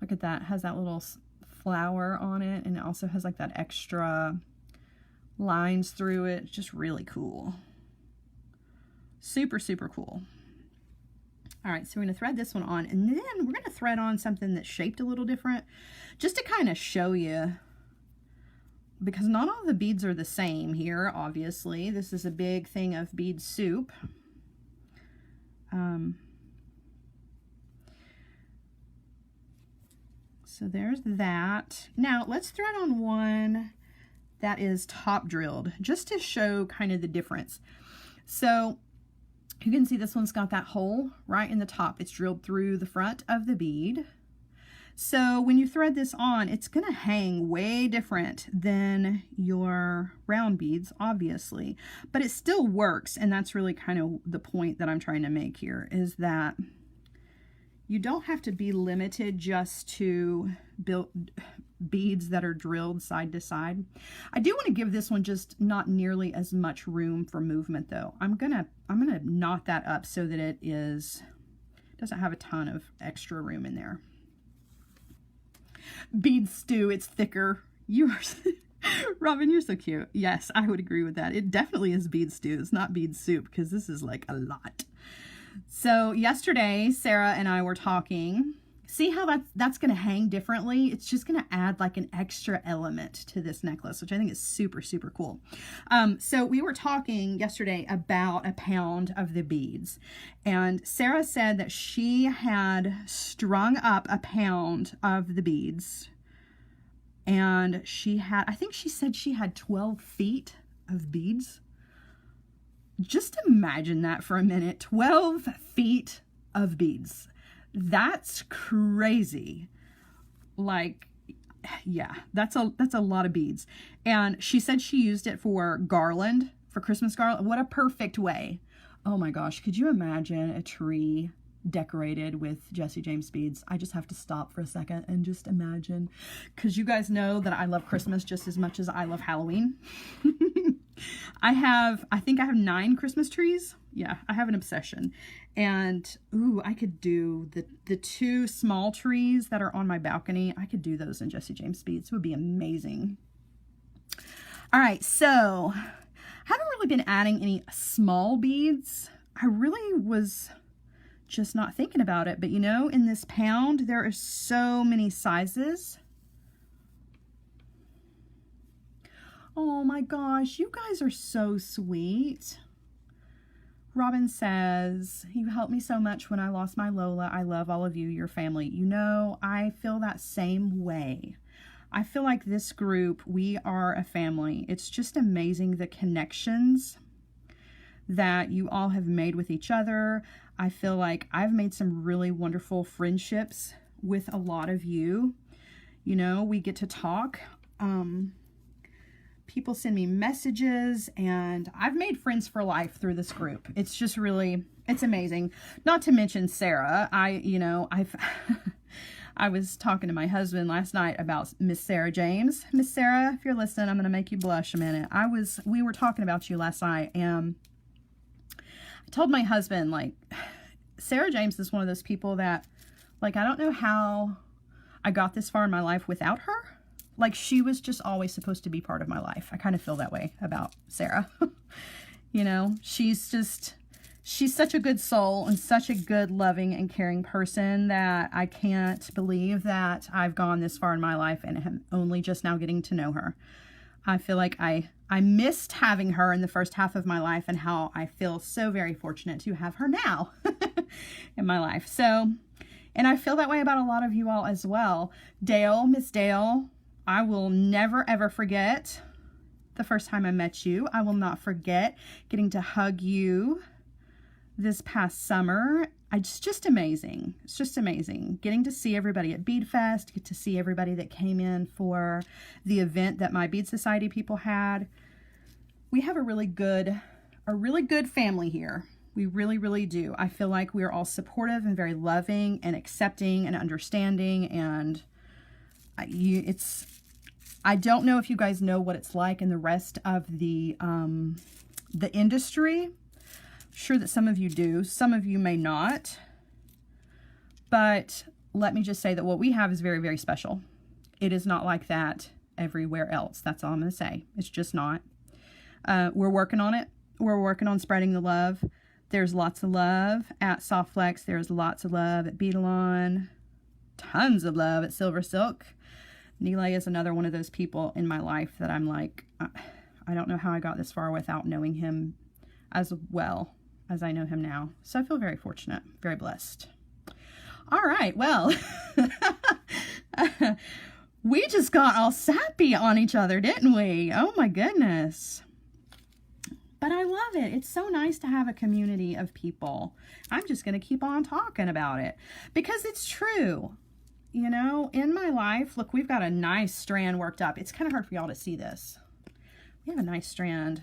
Look at that. It has that little flower on it, and it also has like that extra lines through it. Just really cool. Super, super cool. All right, so we're going to thread this one on, and then we're going to thread on something that's shaped a little different, just to kind of show you, because not all the beads are the same here, obviously. This is a big thing of bead soup. So there's that. Now, let's thread on one that is top drilled, just to show kind of the difference. So you can see this one's got that hole right in the top. It's drilled through the front of the bead. So when you thread this on, it's going to hang way different than your round beads, obviously. But it still works, and that's really kind of the point that I'm trying to make here, is that you don't have to be limited just to beads that are drilled side to side. I do want to give this one just not nearly as much room for movement though. I'm gonna knot that up so that it doesn't have a ton of extra room in there. Bead stew, it's thicker. You are Robin, you're so cute. Yes, I would agree with that. It definitely is bead stew. It's not bead soup, because this is like a lot. So yesterday, Sarah and I were talking. See how that's going to hang differently? It's just going to add like an extra element to this necklace, which I think is super, super cool. So we were talking yesterday about a pound of the beads, and Sarah said that she had strung up a pound of the beads, and I think she said she had 12 feet of beads. Just imagine that for a minute, 12 feet of beads. That's crazy. Like, yeah, that's a lot of beads. And she said she used it for garland, for Christmas garland. What a perfect way. Oh my gosh, could you imagine a tree decorated with Jesse James beads? I just have to stop for a second and just imagine, because you guys know that I love Christmas just as much as I love Halloween. I think I have 9 Christmas trees. Yeah, I have an obsession. And ooh, I could do the 2 small trees that are on my balcony. I could do those in Jesse James beads. It would be amazing. All right, so I haven't really been adding any small beads. I really was just not thinking about it, but you know, in this pound there are so many sizes. Oh my gosh, you guys are so sweet. Robin says, you helped me so much when I lost my Lola. I love all of you, your family. You know, I feel that same way. I feel like this group, we are a family. It's just amazing the connections that you all have made with each other. I feel like I've made some really wonderful friendships with a lot of you. You know, we get to talk. People send me messages, and I've made friends for life through this group. It's just really, it's amazing. Not to mention Sarah. I was talking to my husband last night about Miss Sara James. Miss Sarah, if you're listening, I'm going to make you blush a minute. We were talking about you last night, and I told my husband, like, Sara James is one of those people that, like, I don't know how I got this far in my life without her. Like, she was just always supposed to be part of my life. I kind of feel that way about Sarah. You know, she's she's such a good soul and such a good, loving and caring person that I can't believe that I've gone this far in my life and am only just now getting to know her. I feel like I missed having her in the first half of my life, and how I feel so very fortunate to have her now in my life. So, and I feel that way about a lot of you all as well. Dale, Miss Dale, I will never ever forget the first time I met you. I will not forget getting to hug you this past summer. It's just amazing. It's just amazing. Getting to see everybody at Bead Fest, get to see everybody that came in for the event that my Bead Society people had. We have a really good family here. We really, really do. I feel like we're all supportive and very loving and accepting and understanding, and I don't know if you guys know what it's like in the rest of the industry. Sure that some of you do, some of you may not, but let me just say that what we have is very, very special. It is not like that everywhere else. That's all I'm going to say. It's just not. We're working on it. We're working on spreading the love. There's lots of love at Soft Flex. There's lots of love at Beadalon. Tons of love at Silver Silk. Nilay is another one of those people in my life that I'm like, I don't know how I got this far without knowing him as well as I know him now. So I feel very fortunate, very blessed. All right, well, we just got all sappy on each other, didn't we? Oh my goodness. But I love it. It's so nice to have a community of people. I'm just going to keep on talking about it because it's true. You know, in my life, look, we've got a nice strand worked up. It's kind of hard for y'all to see this. We have a nice strand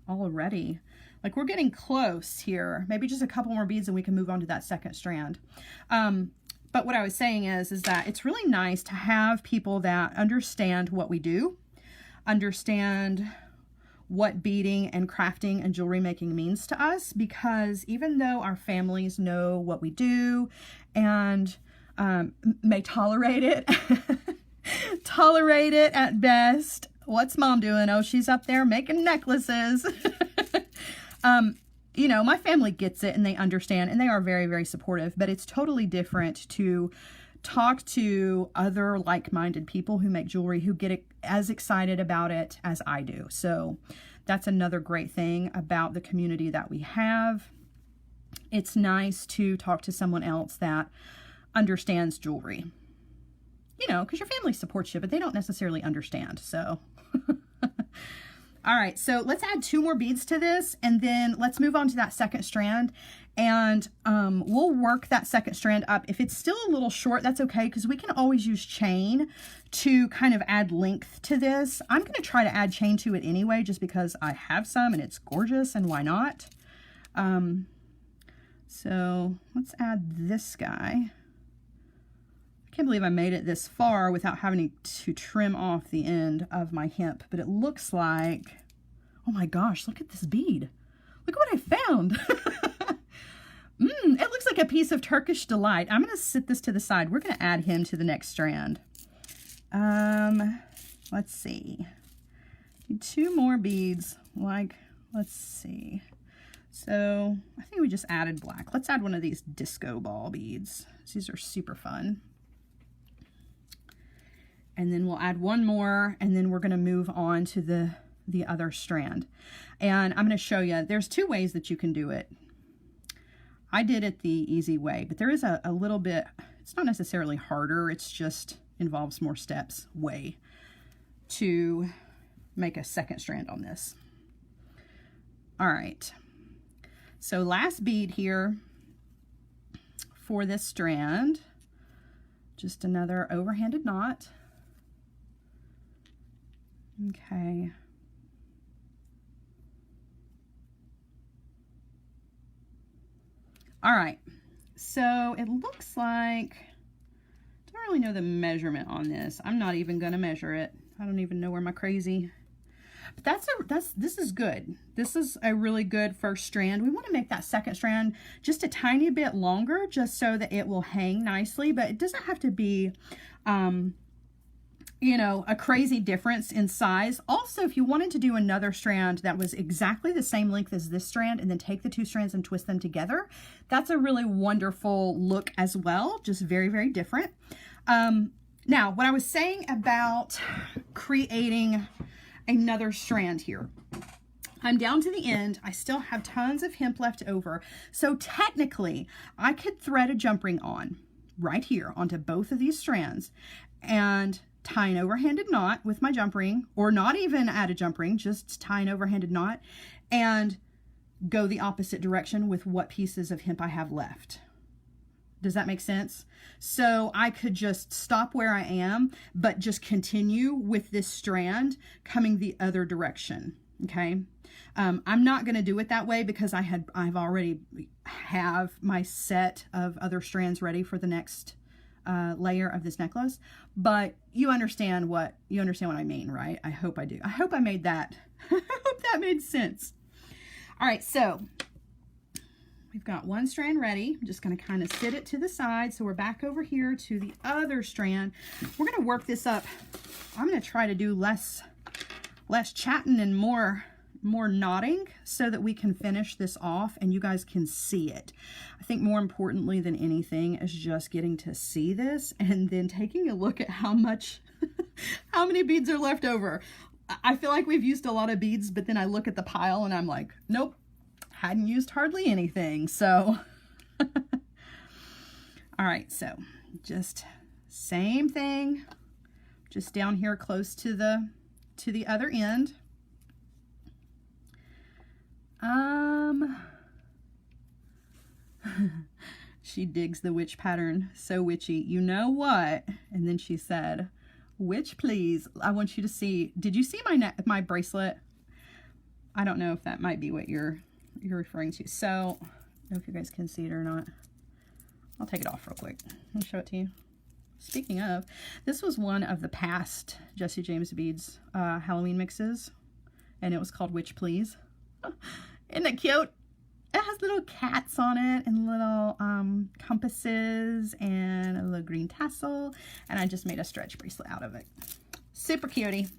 already. Like, we're getting close here. Maybe just a couple more beads and we can move on to that second strand. But what I was saying is that it's really nice to have people that understand what we do, understand what beading and crafting and jewelry making means to us, because even though our families know what we do and may tolerate it, tolerate it at best. What's mom doing? Oh, she's up there making necklaces. You know, my family gets it and they understand and they are very, very supportive, but it's totally different to talk to other like-minded people who make jewelry who get as excited about it as I do. So that's another great thing about the community that we have. It's nice to talk to someone else that understands jewelry, you know, because your family supports you, but they don't necessarily understand. So all right, so let's add 2 more beads to this, and then let's move on to that second strand, and we'll work that second strand up. If it's still a little short, that's okay, because we can always use chain to kind of add length to this. I'm going to try to add chain to it anyway, just because I have some and it's gorgeous, and why not? So let's add this guy. I can't believe I made it this far without having to trim off the end of my hemp, but it looks like, oh my gosh, look at this bead. Look what I found. It looks like a piece of Turkish Delight. I'm going to sit this to the side. We're going to add him to the next strand. Let's see. 2 more beads. Like, let's see. So I think we just added black. Let's add one of these disco ball beads. These are super fun. And then we'll add 1 more, and then we're going to move on to the other strand. And I'm going to show you, there's 2 ways that you can do it. I did it the easy way, but there is a little bit, it's not necessarily harder, it's just involves more steps way to make a second strand on this. All right, so last bead here for this strand, just another overhanded knot. Okay. All right, so it looks like, I don't really know the measurement on this. I'm not even gonna measure it. I don't even know where my crazy, but this is good. This is a really good first strand. We want to make that second strand just a tiny bit longer, just so that it will hang nicely, but it doesn't have to be you know, a crazy difference in size. Also, if you wanted to do another strand that was exactly the same length as this strand and then take the two strands and twist them together, that's a really wonderful look as well. Just very, very different. Now, what I was saying about creating another strand here. I'm down to the end. I still have tons of hemp left over. So technically, I could thread a jump ring on right here onto both of these strands and tie an overhanded knot with my jump ring, or not even add a jump ring, just tie an overhanded knot and go the opposite direction with what pieces of hemp I have left. Does that make sense? So I could just stop where I am, but just continue with this strand coming the other direction. Okay. I'm not going to do it that way because I've already have my set of other strands ready for the next layer of this necklace, but you understand what I mean, right? I hope I do. I hope I made that. I hope that made sense. All right. So we've got one strand ready. I'm just going to kind of sit it to the side. So we're back over here to the other strand. We're going to work this up. I'm going to try to do less chatting and more knotting so that we can finish this off and you guys can see it. I think more importantly than anything is just getting to see this and then taking a look at how many beads are left over. I feel like we've used a lot of beads, but then I look at the pile and I'm like, nope, hadn't used hardly anything. So, all right, so just same thing, just down here close to the other end. She digs the witch pattern. So witchy. You know what? And then she said, witch, please. I want you to see. Did you see my bracelet? I don't know if that might be what you're referring to. So, I don't know if you guys can see it or not. I'll take it off real quick. I'll show it to you. Speaking of, this was one of the past Jesse James Beads Halloween mixes, and it was called Witch Please. Isn't that cute? It has little cats on it and little compasses and a little green tassel, and I just made a stretch bracelet out of it. Super cutie.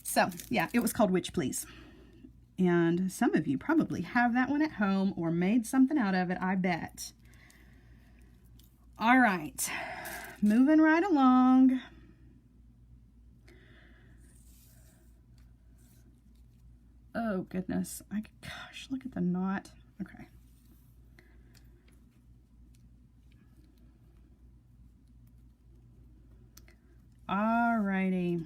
So yeah, it was called Witch Please. And some of you probably have that one at home or made something out of it, I bet. All right, moving right along. Oh goodness, gosh, look at the knot. Okay. Alrighty.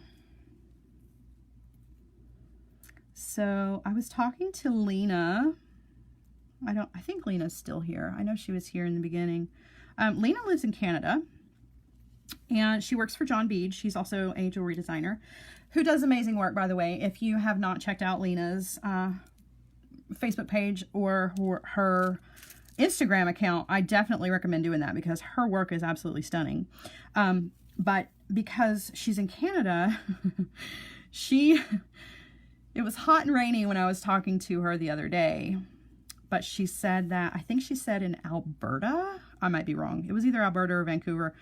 So I was talking to Lena. I think Lena's still here. I know she was here in the beginning. Lena lives in Canada and she works for John Bead. She's also a jewelry designer who does amazing work, by the way. If you have not checked out Lena's Facebook page or her Instagram account, I definitely recommend doing that because her work is absolutely stunning. But because she's in Canada, it was hot and rainy when I was talking to her the other day, but she said that, I think she said in Alberta, I might be wrong. It was either Alberta or Vancouver.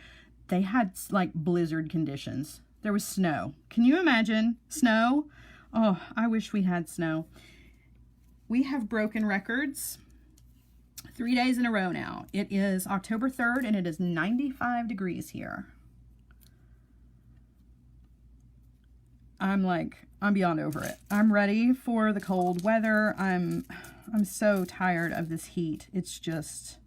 They had like blizzard conditions. There was snow. Can you imagine snow? Oh, I wish we had snow. We have broken records 3 days in a row now. It is October 3rd and it is 95 degrees here. I'm beyond over it. I'm ready for the cold weather. I'm so tired of this heat. It's just,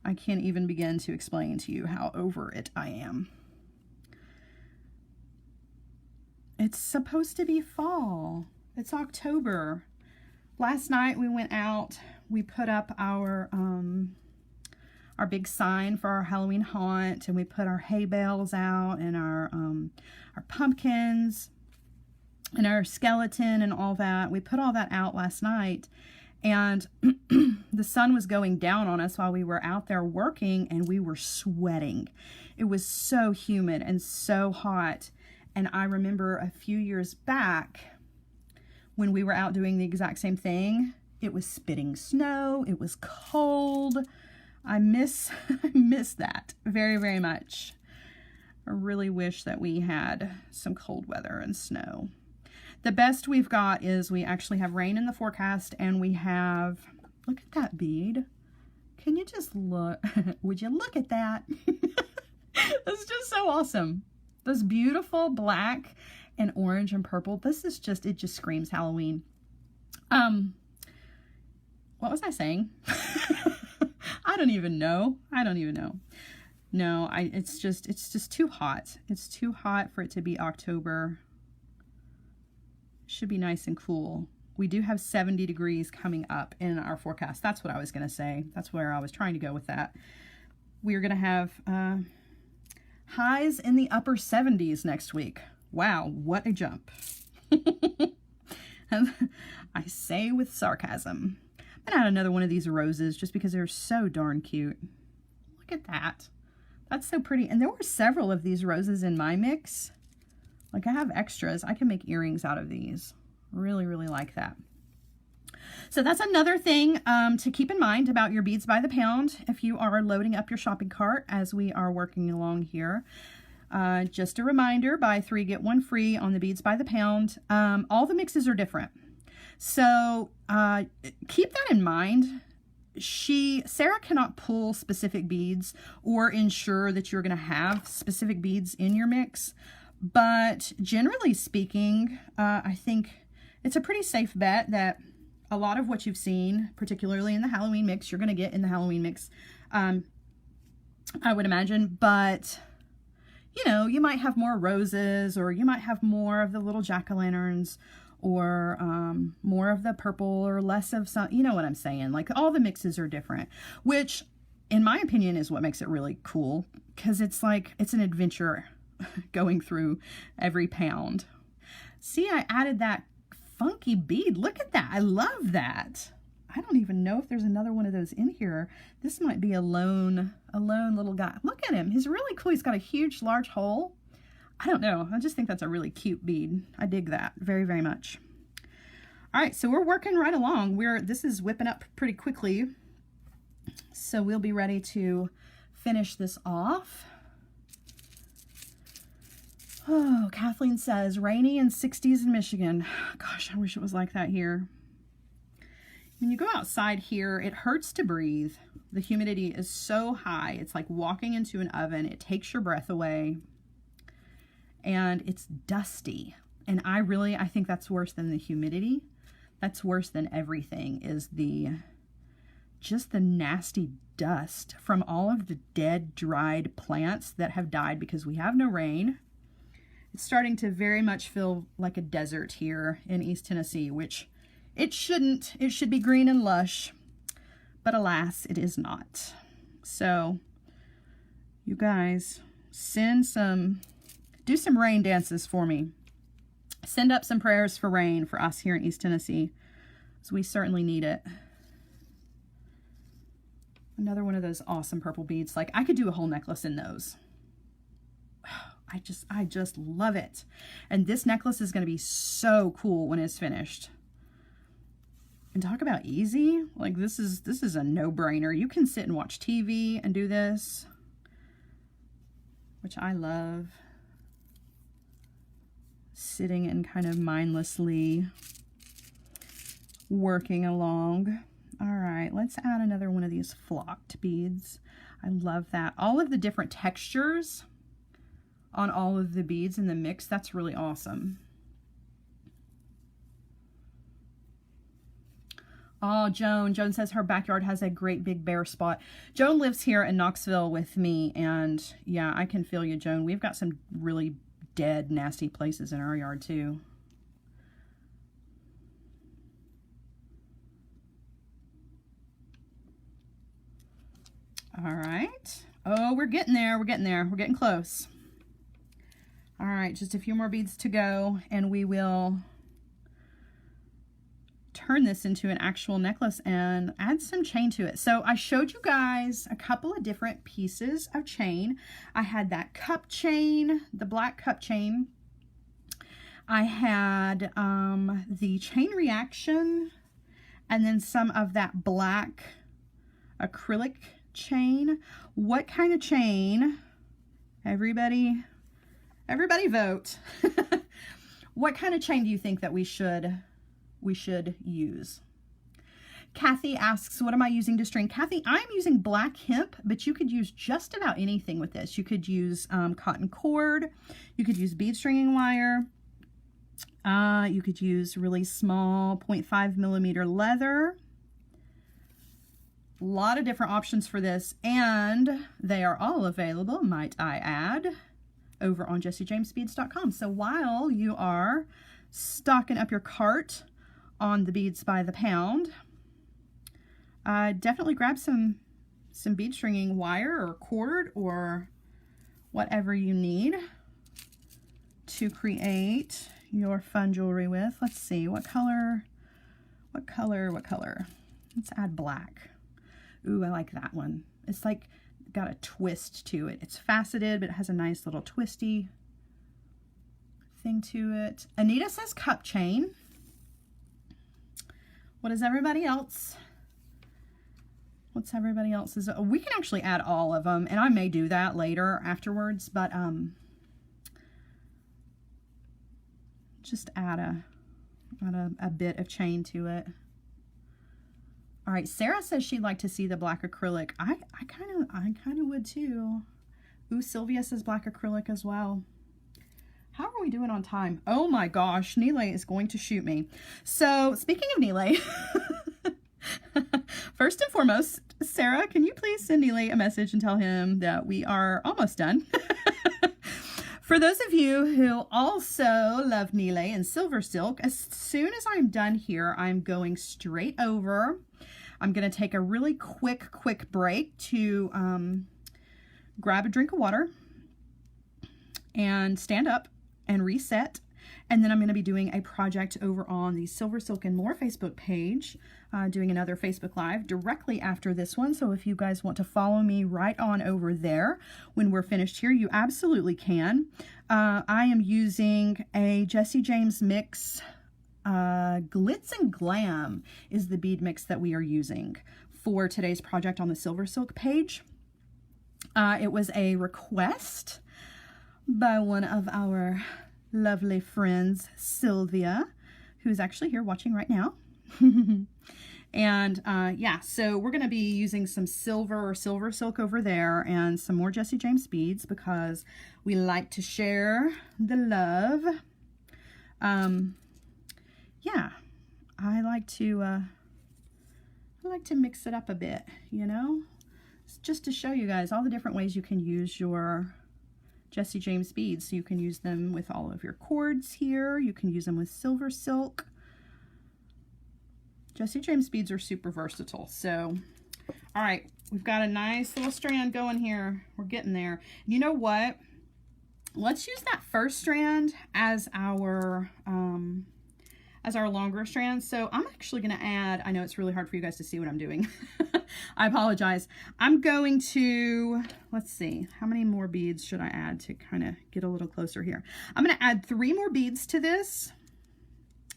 I can't even begin to explain to you how over it I am. It's supposed to be fall. It's October. Last night we went out. We put up our big sign for our Halloween haunt, and we put our hay bales out and our pumpkins and our skeleton and all that. We put all that out last night, and the sun was going down on us while we were out there working, and we were sweating. It was so humid and so hot. And I remember a few years back when we were out doing the exact same thing, it was spitting snow. It was cold. I miss that very, very much. I really wish that we had some cold weather and snow. The best we've got is we actually have rain in the forecast, and we have, look at that bead. Can you just look? Would you look at that? It's just so awesome. This beautiful black and orange and purple. This is just, it just screams Halloween. What was I saying? I don't even know. No, it's just too hot. It's too hot for it to be October. It should be nice and cool. We do have 70 degrees coming up in our forecast. That's what I was going to say. That's where I was trying to go with that. We're going to have highs in the upper 70s next week. Wow, what a jump. I say with sarcasm. I'm going to add another one of these roses just because they're so darn cute. Look at that. That's so pretty. And there were several of these roses in my mix. Like, I have extras. I can make earrings out of these. Really, really like that. So that's another thing to keep in mind about your beads by the pound if you are loading up your shopping cart as we are working along here. Just a reminder, buy 3, get 1 free on the beads by the pound. All the mixes are different. So keep that in mind. Sara cannot pull specific beads or ensure that you're going to have specific beads in your mix. But generally speaking, I think it's a pretty safe bet that a lot of what you've seen, particularly in the Halloween mix, you're going to get in the Halloween mix, I would imagine. But, you know, you might have more roses, or you might have more of the little jack-o'-lanterns, or more of the purple, or less of some, you know what I'm saying? Like, all the mixes are different, which in my opinion is what makes it really cool, because it's like, it's an adventure going through every pound. See, I added that funky bead. Look at that. I love that. I don't even know if there's another one of those in here. This might be a lone little guy. Look at him. He's really cool. He's got a huge, large hole. I don't know. I just think that's a really cute bead. I dig that very, very much. All right, so we're working right along. This is whipping up pretty quickly. So we'll be ready to finish this off. Oh, Kathleen says, rainy and 60s in Michigan. Gosh, I wish it was like that here. When you go outside here, it hurts to breathe. The humidity is so high. It's like walking into an oven. It takes your breath away. And it's dusty. And I think that's worse than the humidity. That's worse than everything, is just the nasty dust from all of the dead, dried plants that have died because we have no rain. It's starting to very much feel like a desert here in East Tennessee, which it shouldn't. It should be green and lush, but alas, it is not. So, you guys, do some rain dances for me. Send up some prayers for rain for us here in East Tennessee, because we certainly need it. Another one of those awesome purple beads. Like, I could do a whole necklace in those. I just love it. And this necklace is going to be so cool when it's finished. And talk about easy. Like, this is a no-brainer. You can sit and watch TV and do this, which I love. Sitting and kind of mindlessly working along. All right, let's add another one of these flocked beads. I love that. All of the different textures on all of the beads in the mix, that's really awesome. Oh, Joan says her backyard has a great big bare spot. Joan lives here in Knoxville with me, and yeah, I can feel you, Joan. We've got some really dead, nasty places in our yard too. All right. Oh, we're getting there. We're getting close. All right, just a few more beads to go, and we will turn this into an actual necklace and add some chain to it. So I showed you guys a couple of different pieces of chain. I had that cup chain, the black cup chain. I had the chain reaction, and then some of that black acrylic chain. What kind of chain, everybody Everybody vote. What kind of chain do you think that we should use? Kathy asks, what am I using to string? Kathy, I'm using black hemp, but you could use just about anything with this. You could use cotton cord. You could use bead stringing wire. You could use really small 0.5 millimeter leather. A lot of different options for this, and they are all available, might I add, over on jessiejamesbeads.com. So while you are stocking up your cart on the beads by the pound, definitely grab some bead stringing wire or cord or whatever you need to create your fun jewelry with. Let's see, what color? Let's add black. Ooh, I like that one. It's like got a twist to it. It's faceted, but it has a nice little twisty thing to it. Anita says cup chain. What is everybody else? What's everybody else's? We can actually add all of them, and I may do that later afterwards, but just add a bit of chain to it. All right, Sarah says she'd like to see the black acrylic. I kind of would too. Ooh, Sylvia says black acrylic as well. How are we doing on time? Oh my gosh, Neelay is going to shoot me. So speaking of Neelay, first and foremost, Sarah, can you please send Neelay a message and tell him that we are almost done? For those of you who also love Neelay and Silver Silk, as soon as I'm done here, I'm going straight over. I'm going to take a really quick break to grab a drink of water and stand up and reset. And then I'm going to be doing a project over on the Silver Silk and More Facebook page, doing another Facebook Live directly after this one. So if you guys want to follow me right on over there when we're finished here, you absolutely can. I am using a Jessie James mix. Glitz and Glam is the bead mix that we are using for today's project on the Silver Silk page. It was a request by one of our lovely friends, Sylvia, who's actually here watching right now. And yeah, so we're going to be using some silver or Silver Silk over there and some more Jessie James beads because we like to share the love. Yeah, I like to mix it up a bit, you know, it's just to show you guys all the different ways you can use your Jessie James beads. So you can use them with all of your cords here. You can use them with Silver Silk. Jessie James beads are super versatile. So, all right, we've got a nice little strand going here. We're getting there. You know what? Let's use that first strand as our longer strand. So I'm actually going to add, I know it's really hard for you guys to see what I'm doing. I apologize. I'm going to, let's see, how many more beads should I add to kind of get a little closer here? I'm going to add 3 more beads to this.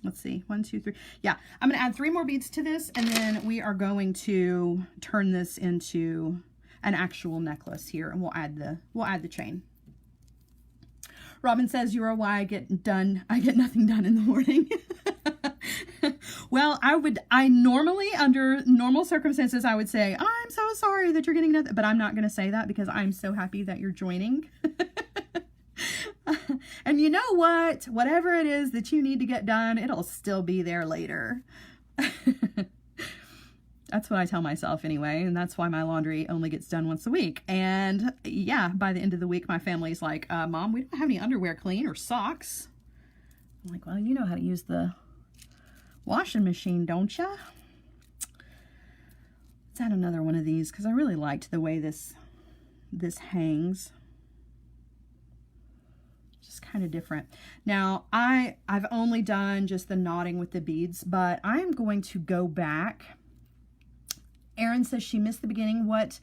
Let's see, 1, 2, 3. Yeah, I'm going to add 3 more beads to this, and then we are going to turn this into an actual necklace here, and we'll add the chain. Robin says, "You are why I get nothing done in the morning." Well, I normally, under normal circumstances, I would say, "I'm so sorry that you're getting nothing," but I'm not going to say that because I'm so happy that you're joining. And you know what? Whatever it is that you need to get done, it'll still be there later. That's what I tell myself anyway, and that's why my laundry only gets done once a week. And yeah, by the end of the week, my family's like, "Mom, we don't have any underwear clean or socks." I'm like, "Well, you know how to use the washing machine, don't ya?" Let's add another one of these because I really liked the way this hangs. Just kind of different. Now, I've only done just the knotting with the beads, but I am going to go back. Erin says she missed the beginning. What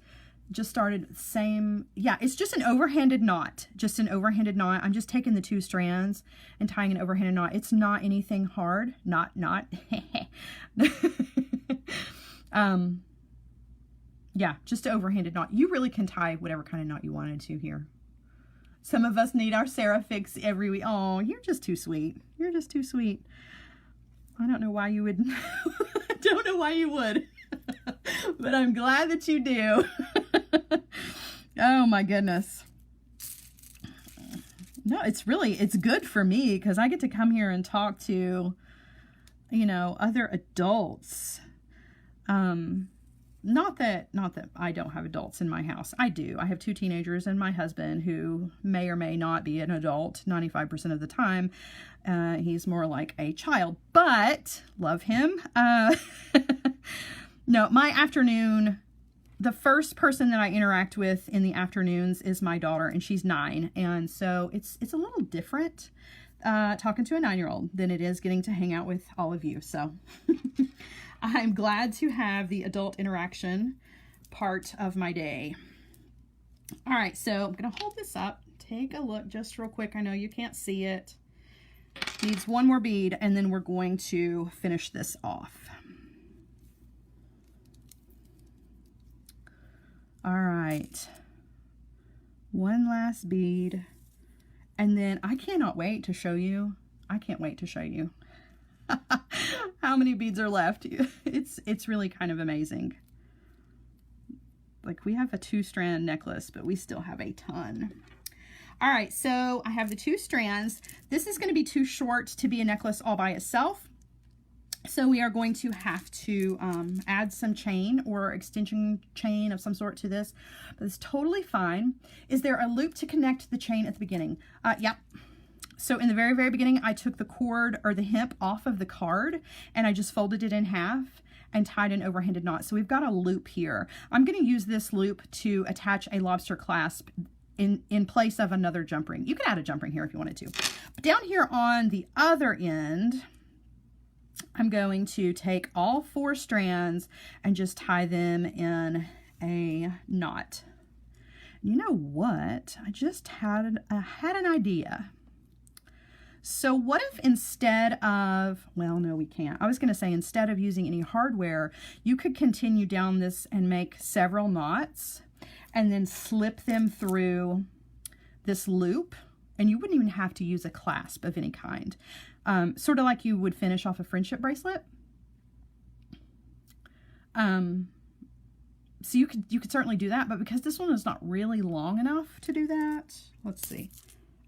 just started? Same. Yeah, it's just an overhanded knot. Just an overhanded knot. I'm just taking the 2 strands and tying an overhanded knot. It's not anything hard. Not. Yeah, just an overhanded knot. You really can tie whatever kind of knot you wanted to here. Some of us need our Sara fix every week. Oh, you're just too sweet. You're just too sweet. I don't know why you would. I don't know why you would. But I'm glad that you do. Oh my goodness. No, it's good for me because I get to come here and talk to, you know, other adults. Not that I don't have adults in my house. I do. I have 2 teenagers and my husband who may or may not be an adult 95% of the time. He's more like a child, but love him. No, my afternoon, the first person that I interact with in the afternoons is my daughter, and she's 9. And so it's a little different talking to a 9-year-old than it is getting to hang out with all of you. So I'm glad to have the adult interaction part of my day. All right, so I'm going to hold this up. Take a look just real quick. I know you can't see it. Needs one more bead, and then we're going to finish this off. All right. One last bead. And then I cannot wait to show you. I can't wait to show you how many beads are left. It's really kind of amazing. Like, we have a 2-strand necklace, but we still have a ton. All right, so I have the 2 strands. This is going to be too short to be a necklace all by itself. So we are going to have to add some chain or extension chain of some sort to this. But it's totally fine. Is there a loop to connect the chain at the beginning? Yep. So in the very, very beginning, I took the cord or the hemp off of the card and I just folded it in half and tied an overhanded knot. So we've got a loop here. I'm going to use this loop to attach a lobster clasp in place of another jump ring. You could add a jump ring here if you wanted to. But down here on the other end, I'm going to take all 4 strands and just tie them in a knot. You know what? I just had an idea. So what if instead of, well, no, we can't. I was going to say instead of using any hardware, you could continue down this and make several knots and then slip them through this loop. And you wouldn't even have to use a clasp of any kind. Sort of like you would finish off a friendship bracelet. So you could certainly do that, but because this one is not really long enough to do that, let's see.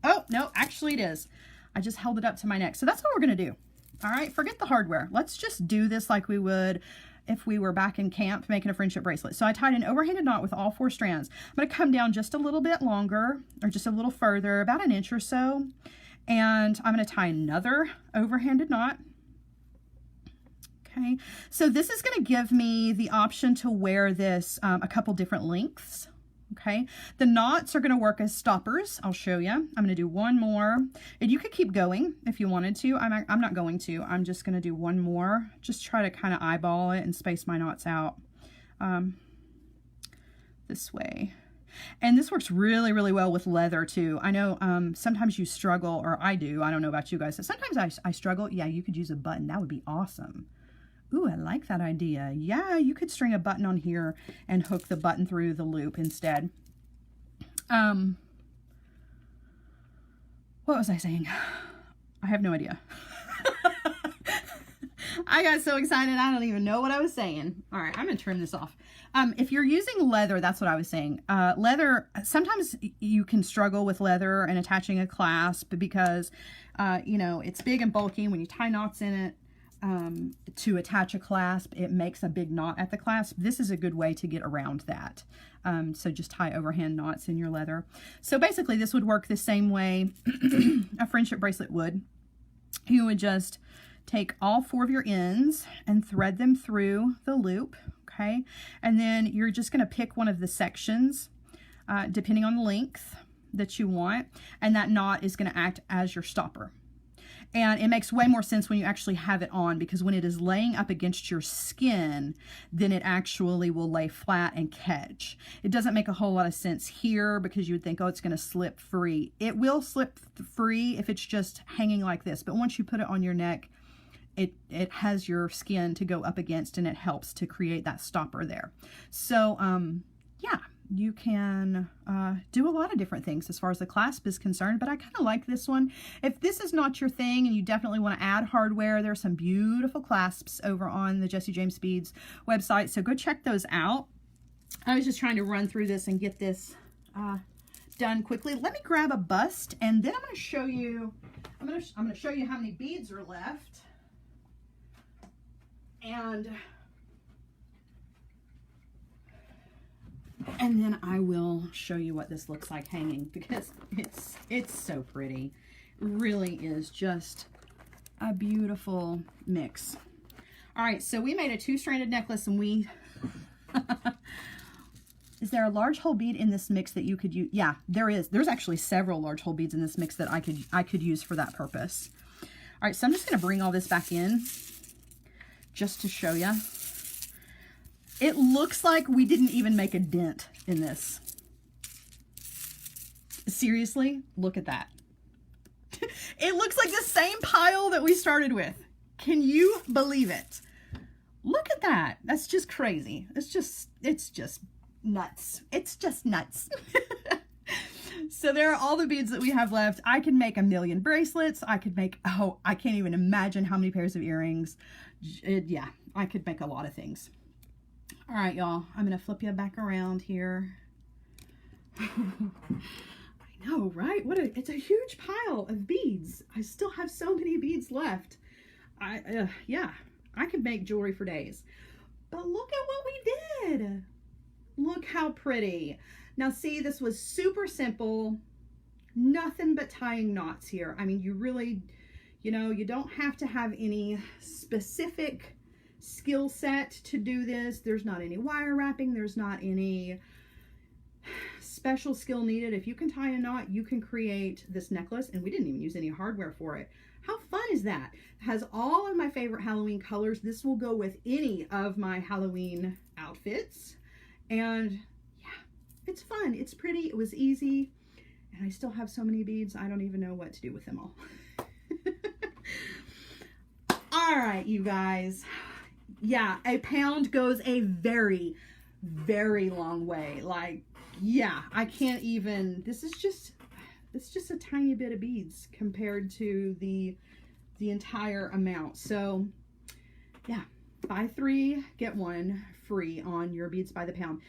Oh, no, actually it is. I just held it up to my neck. So that's what we're going to do. All right, forget the hardware. Let's just do this like we would if we were back in camp making a friendship bracelet. So I tied an overhanded knot with all 4 strands. I'm going to come down just a little bit longer, or just a little further, about an inch or so. And I'm going to tie another overhanded knot. Okay, so this is going to give me the option to wear this a couple different lengths. Okay, the knots are going to work as stoppers. I'll show you. I'm going to do one more, and you could keep going if you wanted to. I'm not going to. I'm just going to do one more. Just try to kind of eyeball it and space my knots out this way. And this works really, really well with leather too. I know sometimes you struggle, or I do. I don't know about you guys. So sometimes I struggle. Yeah, you could use a button. That would be awesome. Ooh, I like that idea. Yeah, you could string a button on here and hook the button through the loop instead. What was I saying? I have no idea. I got so excited, I don't even know what I was saying. All right, I'm going to turn this off. If you're using leather, that's what I was saying. Leather, sometimes you can struggle with leather and attaching a clasp because, you know, it's big and bulky. When you tie knots in it, to attach a clasp, it makes a big knot at the clasp. This is a good way to get around that. So just tie overhand knots in your leather. So basically this would work the same way a friendship bracelet would. You would just take all 4 of your ends and thread them through the loop, okay? And then you're just going to pick one of the sections, depending on the length that you want, and that knot is going to act as your stopper. And it makes way more sense when you actually have it on, because when it is laying up against your skin, then it actually will lay flat and catch. It doesn't make a whole lot of sense here because you would think, oh, it's going to slip free. It will slip free if it's just hanging like this. But once you put it on your neck, it has your skin to go up against, and it helps to create that stopper there. So, yeah, you can do a lot of different things as far as the clasp is concerned, but I kind of like this one. If this is not your thing and you definitely want to add hardware, there are some beautiful clasps over on the Jesse James Beads website, so go check those out. I was just trying to run through this and get this done quickly. Let me grab a bust, and then I'm going to show you. I'm going to show you how many beads are left, and then I will show you what this looks like hanging, because it's so pretty. It really is just a beautiful mix. All right, so we made a 2-stranded necklace, and we is there a large hole bead in this mix that you could use? Yeah, there is. There's actually several large hole beads in this mix that I could use for that purpose. All right, so I'm just going to bring all this back in just to show you. It looks like we didn't even make a dent in this. Seriously, look at that. It looks like the same pile that we started with. Can you believe it? Look at that. That's just crazy. It's just nuts. It's just nuts. So there are all the beads that we have left. I could make a million bracelets. I could make, oh, I can't even imagine how many pairs of earrings. Yeah, I could make a lot of things. All right, y'all, I'm going to flip you back around here. I know, right? It's a huge pile of beads. I still have so many beads left. Yeah, I could make jewelry for days. But look at what we did. Look how pretty. Now see, this was super simple. Nothing but tying knots here. I mean, you really, you know, you don't have to have any specific skill set to do this. There's not any wire wrapping. There's not any special skill needed. If you can tie a knot, you can create this necklace, and we didn't even use any hardware for it. How fun is that? It has all of my favorite Halloween colors. This will go with any of my Halloween outfits. And yeah, it's fun. It's pretty. It was easy. And I still have so many beads. I don't even know what to do with them all. All right, you guys. Yeah, a pound goes a very, very long way. Like, yeah, I can't even, it's just a tiny bit of beads compared to the entire amount. So yeah, buy 3, get 1 free on your beads by the pound.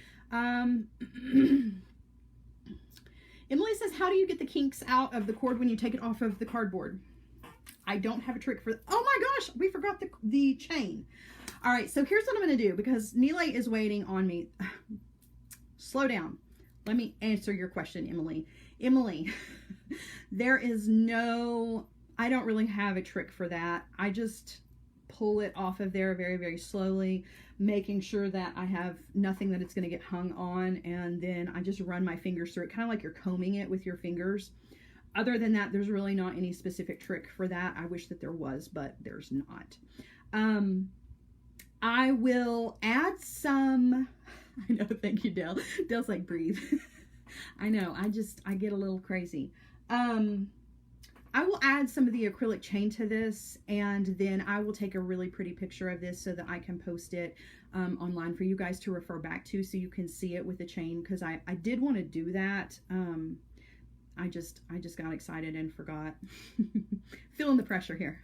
Emily says, how do you get the kinks out of the cord when you take it off of the cardboard? I don't have a trick for, oh my gosh, we forgot the chain. All right, so here's what I'm going to do, because Neely is waiting on me. Slow down. Let me answer your question, Emily. Emily, there is no, I don't really have a trick for that. I just pull it off of there very, very slowly, making sure that I have nothing that it's going to get hung on, and then I just run my fingers through it, kind of like you're combing it with your fingers. Other than that, there's really not any specific trick for that. I wish that there was, but there's not. I will add some, I know, thank you, Dale. Dale's like, breathe. I know, I get a little crazy. I will add some of the acrylic chain to this, and then I will take a really pretty picture of this so that I can post it online for you guys to refer back to, so you can see it with the chain, because I did want to do that. I just got excited and forgot. Feeling the pressure here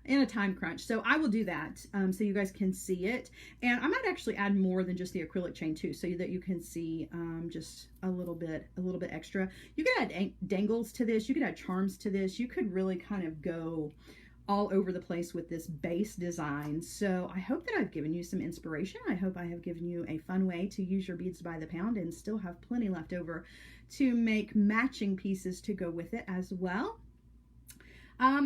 in a time crunch. So I will do that so you guys can see it. And I might actually add more than just the acrylic chain too, so that you can see just a little bit extra. You could add dangles to this. You could add charms to this. You could really kind of go all over the place with this base design. So I hope that I've given you some inspiration. I hope I have given you a fun way to use your beads by the pound and still have plenty left over to make matching pieces to go with it as well.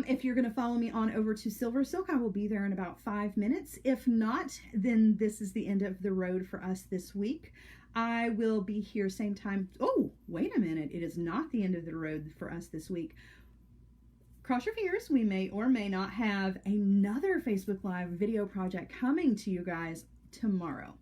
If you're going to follow me on over to Silver Silk, I will be there in about 5 minutes. If not, then this is the end of the road for us this week. I will be here same time. Oh, wait a minute. It is not the end of the road for us this week. Cross your fingers. We may or may not have another Facebook Live video project coming to you guys tomorrow.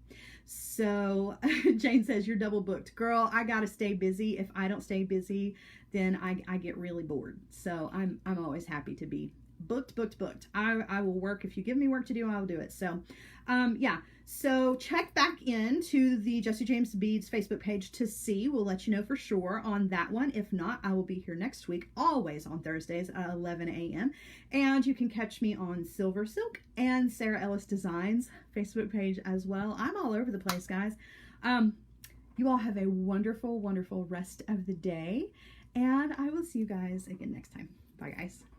So Jane says, you're double booked. Girl, I gotta stay busy. If I don't stay busy, then I get really bored. So I'm always happy to be booked, booked, booked. I will work. If you give me work to do, I'll do it. So, yeah. So check back into the Jesse James Beads Facebook page to see. We'll let you know for sure on that one. If not, I will be here next week, always on Thursdays at 11 a.m. And you can catch me on Silver Silk and Sara Ellis Designs Facebook page as well. I'm all over the place, guys. You all have a wonderful, wonderful rest of the day. And I will see you guys again next time. Bye, guys.